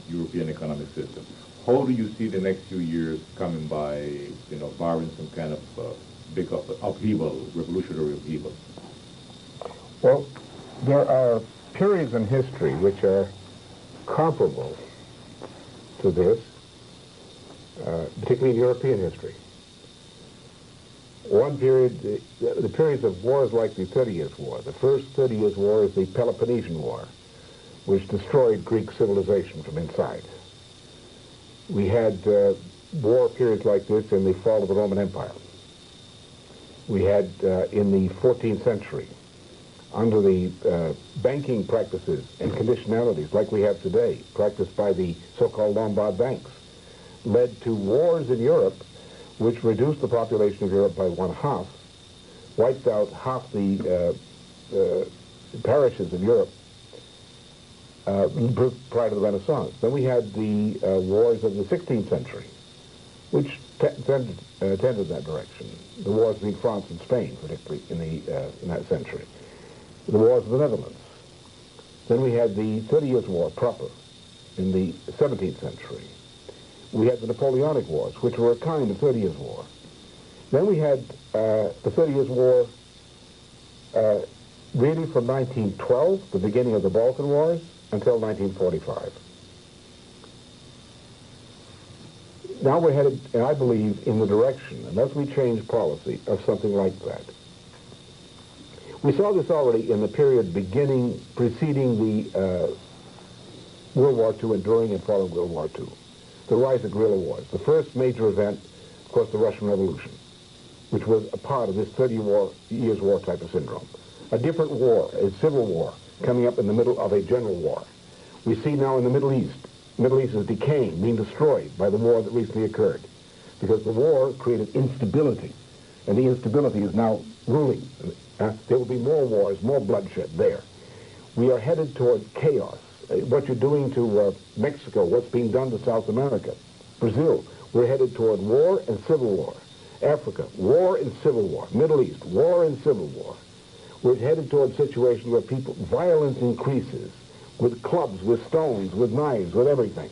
European economic system. How do you see the next few years coming by, barring some kind of big upheaval, revolutionary upheaval? Well, there are periods in history which are comparable to this, particularly in European history. One period, the periods of wars like the 30 Years' War. The first 30 Years' War is the Peloponnesian War, which destroyed Greek civilization from inside. We had war periods like this in the fall of the Roman Empire. We had in the 14th century, under the banking practices and conditionalities like we have today, practiced by the so-called Lombard banks, led to wars in Europe which reduced the population of Europe by 1/2, wiped out half the parishes of Europe prior to the Renaissance. Then we had the wars of the 16th century, which tended that direction. The wars between France and Spain, particularly in that century. The wars of the Netherlands. Then we had the 30 Years' War proper in the 17th century. We had the Napoleonic Wars, which were a kind of 30 Years' War. Then we had the 30 Years' War really from 1912, the beginning of the Balkan Wars, until 1945. Now we're headed, and I believe, in the direction, unless we change policy, of something like that. We saw this already in the period preceding the World War II and during and following World War II. The rise of guerrilla wars. The first major event, of course, the Russian Revolution, which was a part of this 30 Years' War type of syndrome. A different war, a civil war, coming up in the middle of a general war. We see now in the Middle East. The Middle East is decaying, being destroyed by the war that recently occurred, because the war created instability, and the instability is now ruling. There will be more wars, more bloodshed there. We are headed toward chaos. What you're doing to Mexico, what's being done to South America, Brazil, we're headed toward war and civil war. Africa, war and civil war. Middle East, war and civil war. We're headed toward a situation where violence increases, with clubs, with stones, with knives, with everything,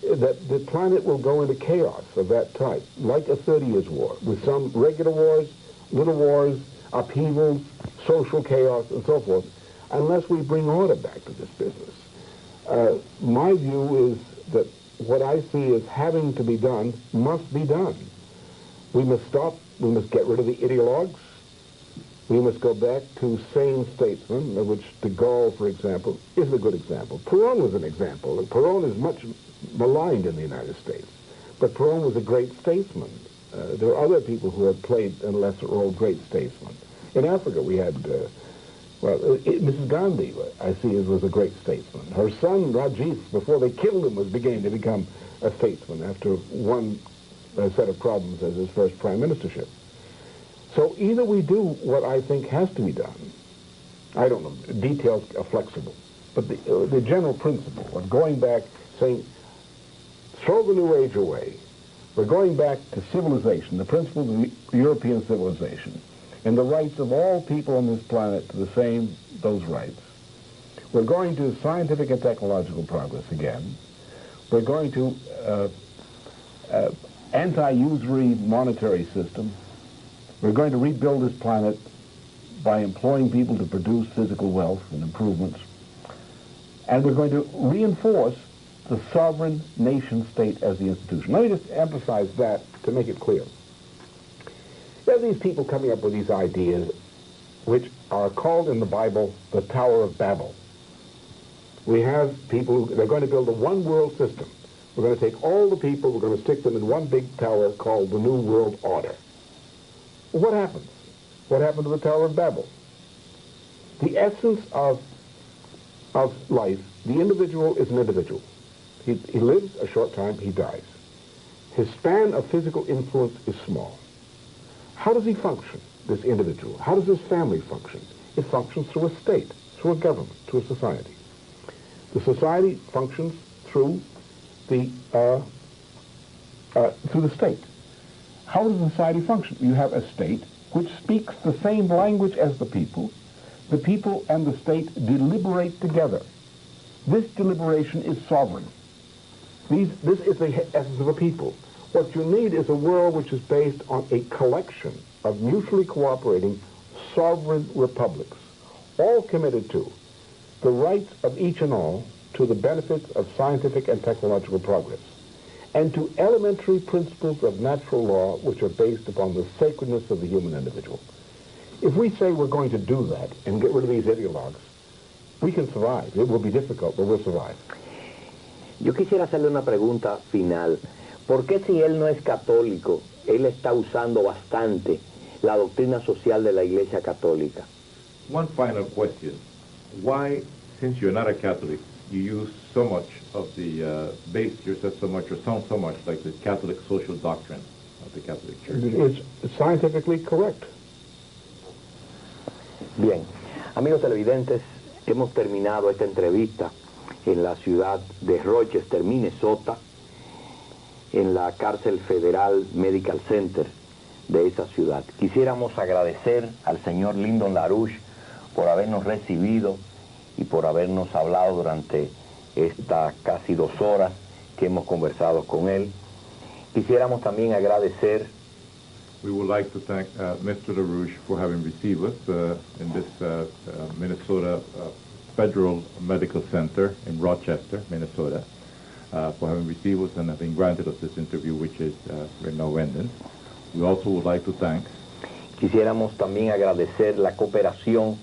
that the planet will go into chaos of that type, like a 30 Years' War, with some regular wars, little wars, upheavals, social chaos, and so forth, unless we bring order back to this business. My view is that what I see as having to be done must be done. We must stop, we must get rid of the ideologues, we must go back to sane statesmen, of which de Gaulle, for example, is a good example. Perón was an example. Perón is much maligned in the United States, but Perón was a great statesman. There are other people who have played a lesser role, great statesmen. In Africa, we had, Mrs. Gandhi, I see, was a great statesman. Her son, Rajiv, before they killed him, was beginning to become a statesman after one set of problems as his first prime ministership. So either we do what I think has to be done, I don't know, details are flexible, but the general principle of going back, saying, throw the New Age away, we're going back to civilization, the principles of European civilization, and the rights of all people on this planet to those rights. We're going to scientific and technological progress again. We're going to anti-usury monetary system. We're going to rebuild this planet by employing people to produce physical wealth and improvements. And we're going to reinforce the sovereign nation-state as the institution. Let me just emphasize that to make it clear. There are these people coming up with these ideas which are called in the Bible the Tower of Babel. We have people they're going to build a one-world system. We're going to take all the people, we're going to stick them in one big tower called the New World Order. What happens? What happened to the Tower of Babel? The essence of life, the individual is an individual. He lives a short time, he dies. His span of physical influence is small. How does he function, this individual? How does his family function? It functions through a state, through a government, through a society. The society functions through the state. How does society function? You have a state which speaks the same language as the people. The people and the state deliberate together. This deliberation is sovereign. This is the essence of a people. What you need is a world which is based on a collection of mutually cooperating sovereign republics, all committed to the rights of each and all to the benefits of scientific and technological progress, and to elementary principles of natural law which are based upon the sacredness of the human individual. If we say we're going to do that and get rid of these ideologues, we can survive. It will be difficult, but we'll survive. Yo quisiera hacerle una pregunta final. ¿Por qué si él no es católico, él está usando bastante la doctrina social de la Iglesia Católica? One final question. Why, since you're not a Catholic, you use so much of the base yourself so much or sound so much like the Catholic social doctrine of the Catholic Church? It's scientifically correct. Bien, amigos televidentes, hemos terminado esta entrevista en la ciudad de Rochester, Minnesota, en la cárcel federal Medical Center de esa ciudad. Quisiéramos agradecer al señor Lyndon LaRouche por habernos recibido y por habernos hablado durante estas casi 2 horas que hemos conversado con él. Quisiéramos también agradecer. We would like to thank Mr. LaRouche for having received us in this Minnesota Federal Medical Center in Rochester, Minnesota, for having received us and having granted us this interview, which is we're now ending. We also would like to thank. Quisiéramos también agradecer la cooperación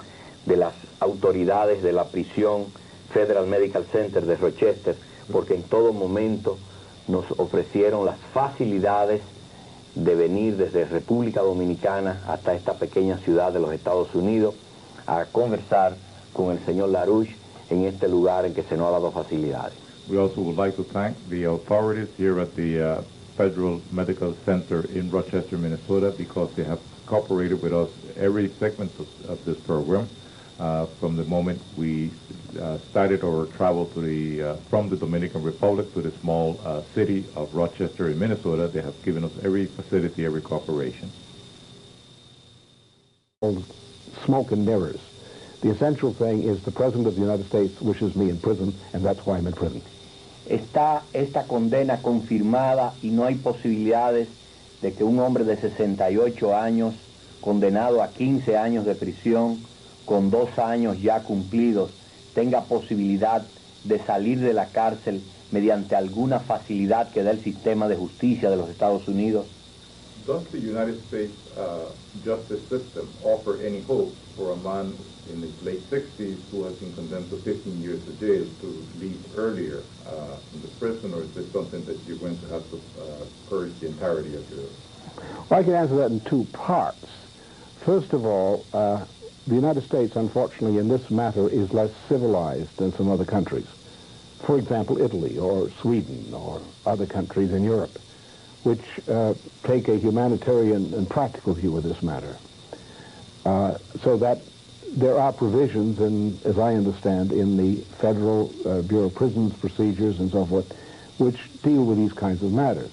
de las autoridades de la prisión Federal Medical Center de Rochester, porque en todo momento nos ofrecieron las facilidades de venir desde República Dominicana hasta esta pequeña ciudad de los Estados Unidos a conversar con el señor LaRouche en este lugar en que se nos ha dado facilidades. We also would like to thank the authorities here at the Federal Medical Center in Rochester, Minnesota, because they have cooperated with us every segment of this program. From the moment we started our travel to from the Dominican Republic to the small city of Rochester in Minnesota, they have given us every facility, every cooperation. Smoke and mirrors. The essential thing is the President of the United States wishes me in prison, and that's why I'm in prison. ¿Está esta condena confirmada y no hay posibilidades de que un hombre de 68 años, condenado a 15 años de prisión, con 2 años ya cumplidos, tenga posibilidad de salir de la cárcel mediante alguna facilidad que da el sistema de justicia de los Estados Unidos? Does the United States justice system offer any hope for a man in his late 60s who has been condemned to 15 years of jail to leave earlier from the prison, or is this something that you're going to have to purge the entirety of your... Well, I can answer that in 2 parts. First of all, the United States, unfortunately, in this matter, is less civilized than some other countries. For example, Italy or Sweden or other countries in Europe, which take a humanitarian and practical view of this matter. So that there are provisions, as I understand, in the Federal Bureau of Prisons procedures and so forth, which deal with these kinds of matters.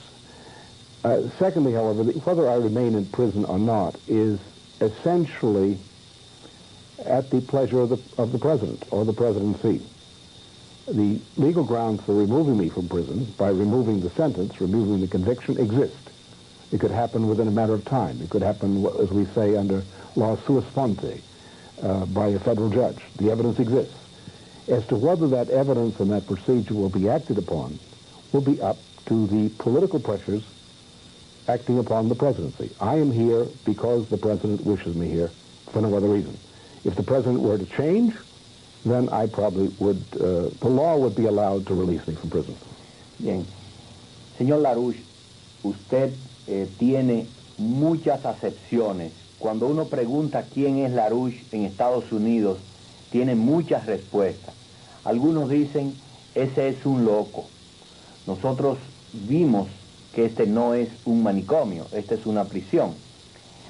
Secondly, however, whether I remain in prison or not is essentially at the pleasure of the President or the Presidency. The legal grounds for removing me from prison, by removing the sentence, removing the conviction, exist. It could happen within a matter of time. It could happen, as we say, under law sua sponte, by a federal judge. The evidence exists. As to whether that evidence and that procedure will be acted upon will be up to the political pressures acting upon the presidency. I am here because the President wishes me here, for no other reason. If the President were to change, then I probably would, the law would be allowed to release me from prison. Bien. Señor LaRouche, usted tiene muchas acepciones. Cuando uno pregunta quién es LaRouche en Estados Unidos, tiene muchas respuestas. Algunos dicen, ese es un loco. Nosotros vimos que este no es un manicomio, esta es una prisión.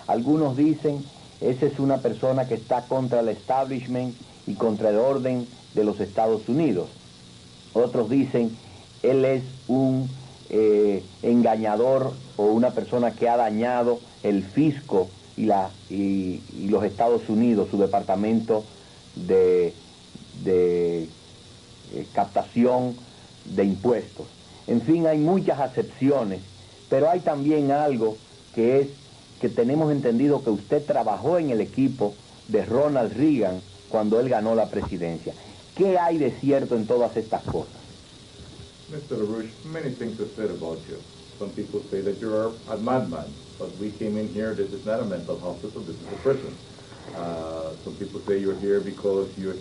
Algunos dicen, esa es una persona que está contra el establishment y contra el orden de los Estados Unidos. Otros dicen, él es un engañador o una persona que ha dañado el fisco y los Estados Unidos, su departamento de captación de impuestos. En fin, hay muchas acepciones, pero hay también algo que es que tenemos entendido que usted trabajó en el equipo de Ronald Reagan cuando él ganó la presidencia. ¿Qué hay de cierto en todas estas cosas? Mr. LaRouche, many things are said about you. Some people say that you're a madman, but we came in here, this is not a mental hospital, this is a prison. Some people say you're here because you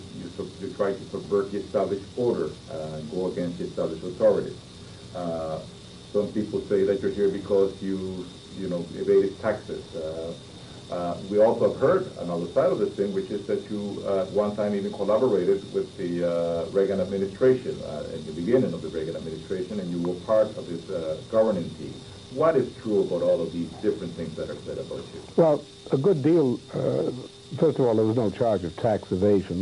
try to subvert the established order and go against the established authorities. Some people say that you're here because you evaded taxes. We also have heard another side of this thing, which is that you at one time even collaborated with the Reagan administration at the beginning of the Reagan administration, and you were part of this governing team. What is true about all of these different things that are said about you? Well, a good deal. First of all, there was no charge of tax evasion.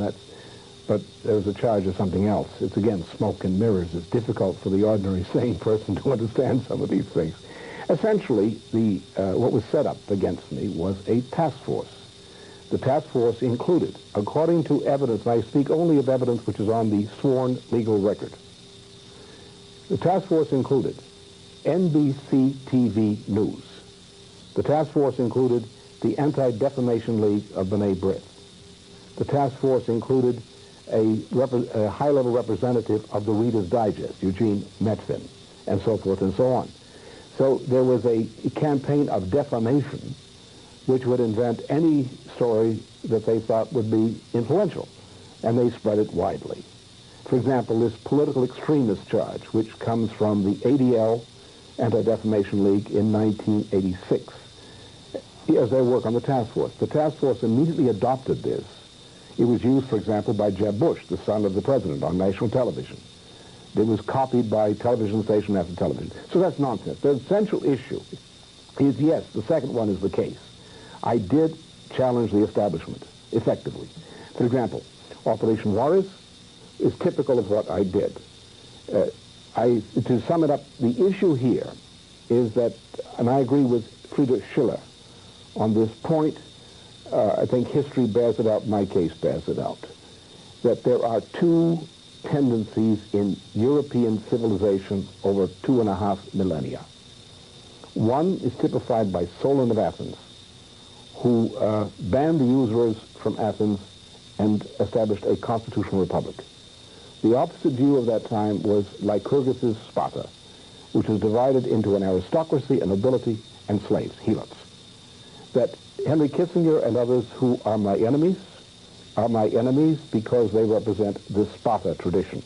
But there was a charge of something else. It's, again, smoke and mirrors. It's difficult for the ordinary sane person to understand some of these things. Essentially, what was set up against me was a task force. The task force included, according to evidence, and I speak only of evidence which is on the sworn legal record, the task force included NBC TV News. The task force included the Anti-Defamation League of B'nai B'rith. The task force included a high-level representative of the Reader's Digest, Eugene Metfin, and so forth and so on. So there was a campaign of defamation which would invent any story that they thought would be influential, and they spread it widely. For example, this political extremist charge, which comes from the ADL, Anti-Defamation League, in 1986, as their work on the task force. The task force immediately adopted this. It was used, for example, by Jeb Bush, the son of the president, on national television. It was copied by television station after television. So that's nonsense. The essential issue is, yes, the second one is the case. I did challenge the establishment, effectively. For example, Operation Juarez is typical of what I did. To sum it up, the issue here is that, and I agree with Friedrich Schiller on this point, I think history bears it out, my case bears it out, that there are two tendencies in European civilization over 2.5 millennia. One is typified by Solon of Athens, who banned the usurers from Athens and established a constitutional republic. The opposite view of that time was Lycurgus's Sparta, which was divided into an aristocracy, a nobility, and slaves, helots. That Henry Kissinger and others who are my enemies because they represent the Sparta tradition.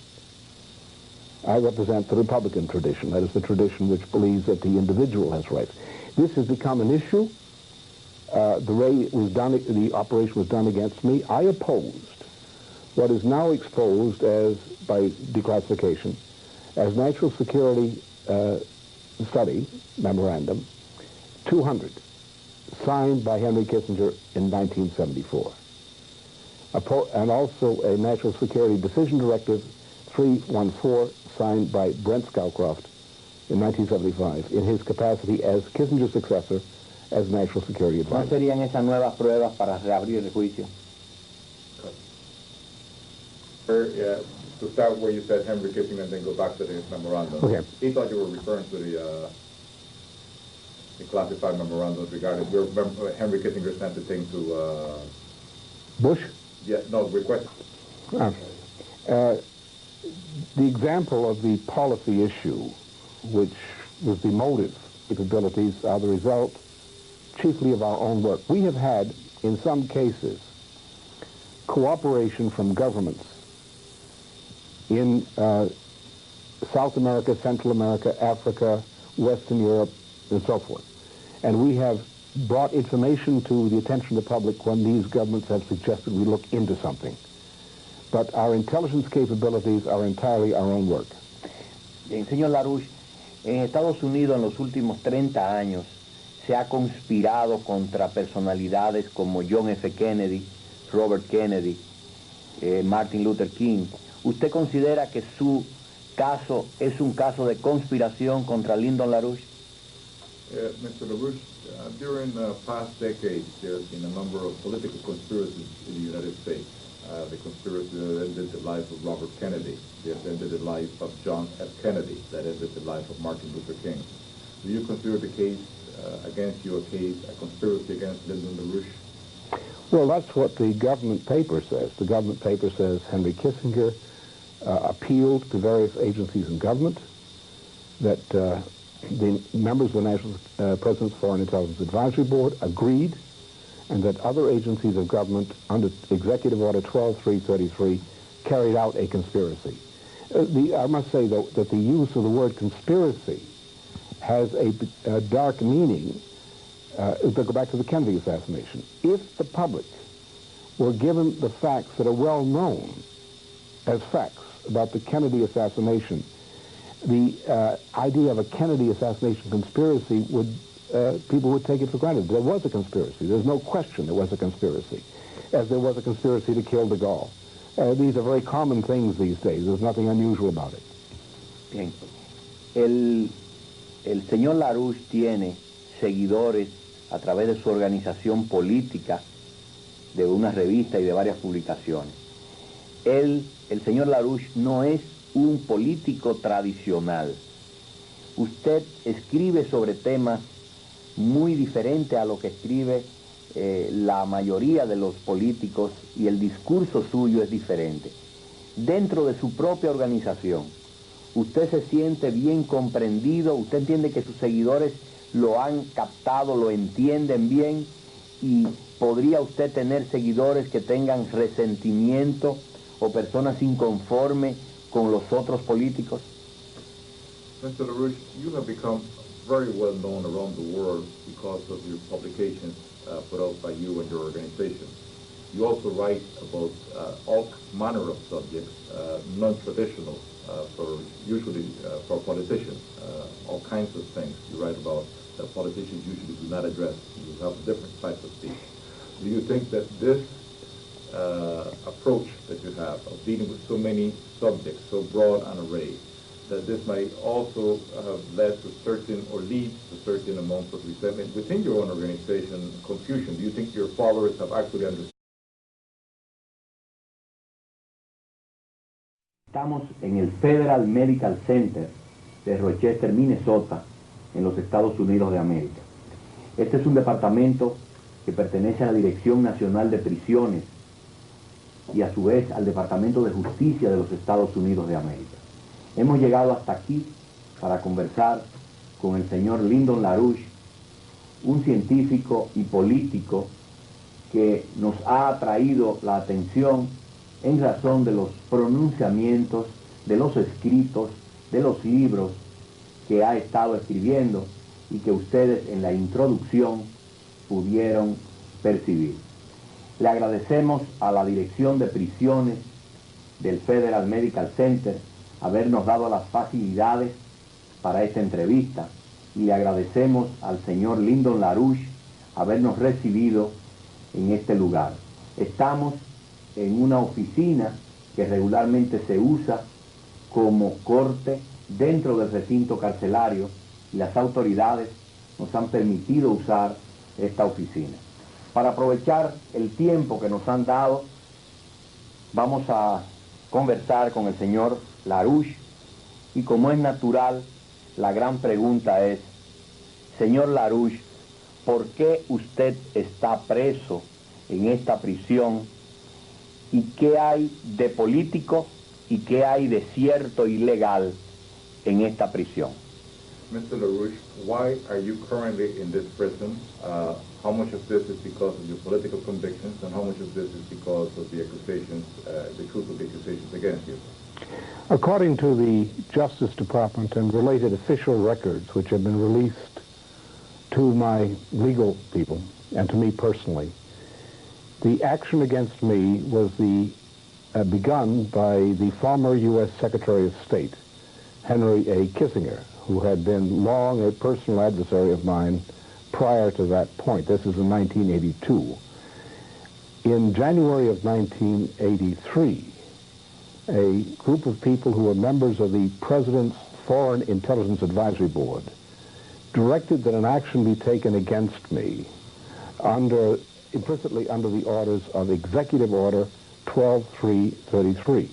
I represent the Republican tradition, that is the tradition which believes that the individual has rights. This has become an issue. The way it was done, the operation was done against me. I opposed what is now exposed as, by declassification, as National Security Study Memorandum 200, signed by Henry Kissinger in 1974. And also a National Security Decision Directive 314, signed by Brent Scowcroft in 1975 in his capacity as Kissinger's successor as National Security Advisor. ¿No serían esas nuevas pruebas para reabrir el juicio? To start where you said Henry Kissinger and then go back to the memorandum. Okay. He thought you were referring to the classified memorandums regarding your Henry Kissinger sent the thing to Bush? Yeah, no, request. The example of the policy issue, which was the motive capabilities, are the result chiefly of our own work. We have had, in some cases, cooperation from governments in South America, Central America, Africa, Western Europe, and so forth. And we have brought information to the attention of the public when these governments have suggested we look into something. But our intelligence capabilities are entirely our own work. Bien, señor LaRouche, en Estados Unidos en los últimos 30 años se ha conspirado contra personalidades como John F. Kennedy, Robert Kennedy, Martin Luther King. ¿Usted considera que su caso es un caso de conspiración contra Lyndon LaRouche? Mr. LaRouche, during the past decades, there's been a number of political conspiracies in the United States. The conspiracy that ended the life of Robert Kennedy, that ended the life of John F. Kennedy, that ended the life of Martin Luther King. Do you consider the case against you a conspiracy against Lyndon LaRouche? Well, that's what the government paper says. The government paper says Henry Kissinger appealed to various agencies in government, that the members of the National President's Foreign Intelligence Advisory Board agreed, and that other agencies of government under Executive Order 12333 carried out a conspiracy. I must say, though, that the use of the word conspiracy has a dark meaning. To go back to the Kennedy assassination. If the public were given the facts that are well known as facts about the Kennedy assassination, the idea of a Kennedy assassination conspiracy would people would take it for granted. There was a conspiracy. There's no question there was a conspiracy, as there was a conspiracy to kill de Gaulle. These are very common things these days. There's nothing unusual about it. Bien. El señor LaRouche tiene seguidores a través de su organización política, de una revista y de varias publicaciones. El señor LaRouche no es un político tradicional. Usted escribe sobre temas muy diferente a lo que escribe la mayoría de los políticos, y el discurso suyo es diferente. Dentro de su propia organización, ¿usted se siente bien comprendido? ¿Usted entiende que sus seguidores lo han captado, lo entienden bien? ¿Y podría usted tener seguidores que tengan resentimiento o personas inconformes con los otros políticos? Mr. LaRouche, you have become very well known around the world because of your publications put out by you and your organization. You also write about all manner of subjects, non-traditional, usually for politicians, all kinds of things you write about that politicians usually do not address. You have different types of speech. Do you think that this approach that you have of dealing with so many subjects, so broad an array, that this might also have led to certain, or lead to certain amounts of resentment within your own organization, confusion? Do you think your followers have actually understood? Estamos en el Federal Medical Center de Rochester, Minnesota, en los Estados Unidos de América. Este es un departamento que pertenece a la Dirección Nacional de Prisiones y a su vez al Departamento de Justicia de los Estados Unidos de América. Hemos llegado hasta aquí para conversar con el señor Lyndon LaRouche, un científico y político que nos ha atraído la atención en razón de los pronunciamientos, de los escritos, de los libros que ha estado escribiendo y que ustedes en la introducción pudieron percibir. Le agradecemos a la Dirección de Prisiones del Federal Medical Center habernos dado las facilidades para esta entrevista y le agradecemos al señor Lyndon LaRouche habernos recibido en este lugar. Estamos en una oficina que regularmente se usa como corte dentro del recinto carcelario y las autoridades nos han permitido usar esta oficina. Para aprovechar el tiempo que nos han dado, vamos a conversar con el señor LaRouche y como es natural, la gran pregunta es, señor LaRouche, ¿por qué usted está preso en esta prisión y qué hay de político y qué hay de cierto y legal en esta prisión? Mr. LaRouche, why are you currently in this prison? How much of this is because of your political convictions, and how much of this is because of the accusations, the truth of the accusations against you? According to the Justice Department and related official records which have been released to my legal people and to me personally, the action against me was begun by the former U.S. Secretary of State, Henry A. Kissinger, who had been long a personal adversary of mine prior to that point. This is in 1982. In January of 1983, a group of people who were members of the President's Foreign Intelligence Advisory Board directed that an action be taken against me implicitly under the orders of Executive Order 12333.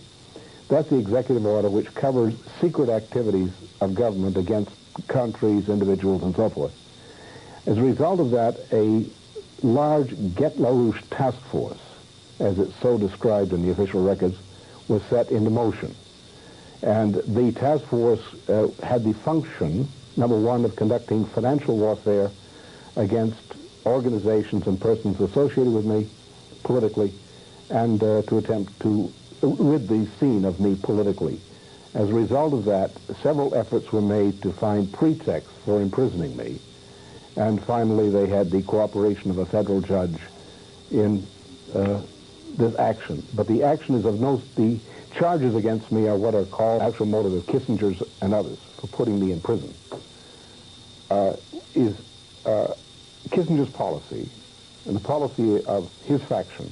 That's the executive order which covers secret activities of government against countries, individuals, and so forth. As a result of that, a large Get LaRouche task force, as it's so described in the official records, was set into motion. And the task force had the function, number one, of conducting financial warfare against organizations and persons associated with me politically, and to attempt to rid the scene of me politically. As a result of that, several efforts were made to find pretexts for imprisoning me. And finally, they had the cooperation of a federal judge in this action. But the action is of the charges against me are what are called actual motive of Kissinger's and others for putting me in prison. Kissinger's policy, and the policy of his faction,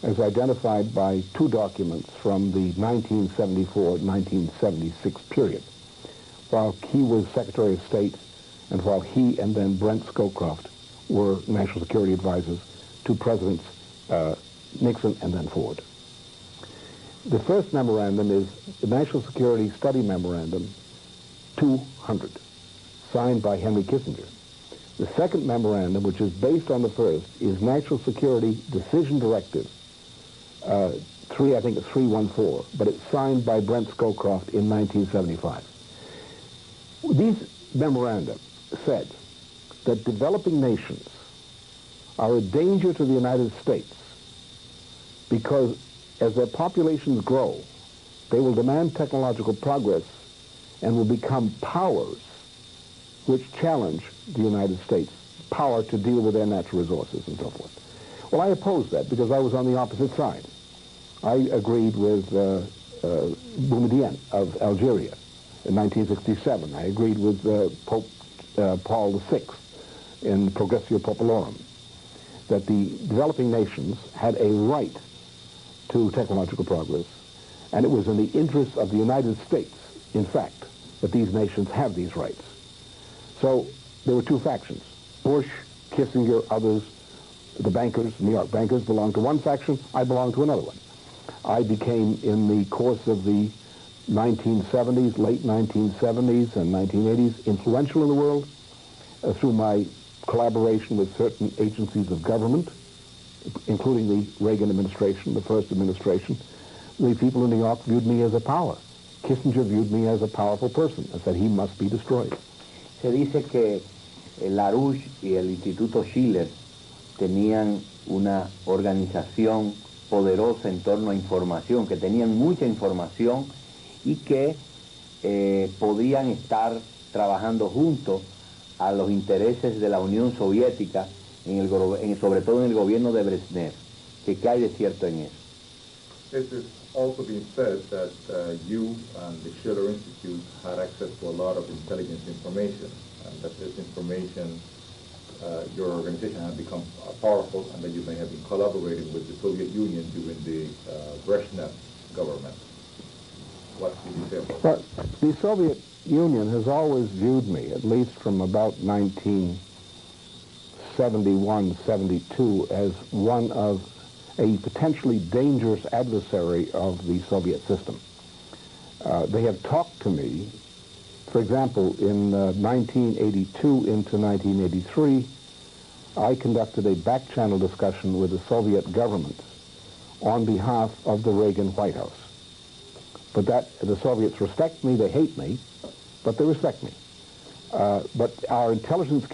as identified by two documents from the 1974-1976 period, while he was Secretary of State and while he and then Brent Scowcroft were national security advisors to Presidents Nixon and then Ford. The first memorandum is the National Security Study Memorandum 200, signed by Henry Kissinger. The second memorandum, which is based on the first, is National Security Decision Directive 314, but it's signed by Brent Scowcroft in 1975. These memoranda said that developing nations are a danger to the United States because as their populations grow, they will demand technological progress and will become powers which challenge the United States' power to deal with their natural resources and so forth. Well, I opposed that because I was on the opposite side. I agreed with Boumediene of Algeria in 1967. I agreed with Pope Paul VI in Progressio Populorum that the developing nations had a right to technological progress, and it was in the interest of the United States in fact, that these nations have these rights. So there were two factions. Bush, Kissinger, others, the bankers, New York bankers, belonged to one faction. I belonged to another one. I became, in the course of the 1970s, late 1970s and 1980s, influential in the world through my collaboration with certain agencies of government, including the Reagan administration, the first administration. The people in New York viewed me as a power. Kissinger viewed me as a powerful person and said he must be destroyed. Se dice que LaRouche y el Instituto Schiller tenían una organización poderosa en torno a información, que tenían mucha información y que podían estar trabajando juntos a los intereses de la Unión Soviética, sobre todo en el gobierno de Brezhnev. ¿Qué hay de cierto en eso? It has also been said that you and the Schiller Institute had access to a lot of intelligence information, and that this information, your organization had become powerful, and that you may have been collaborating with the Soviet Union during the Brezhnev government. What did you say about that? Well, the Soviet Union has always viewed me, at least from about 1971, 72, as one of a potentially dangerous adversary of the Soviet system. They have talked to me, for example, in 1982 into 1983, I conducted a back-channel discussion with the Soviet government on behalf of the Reagan White House. But the Soviets respect me, they hate me, but they respect me. But our intelligence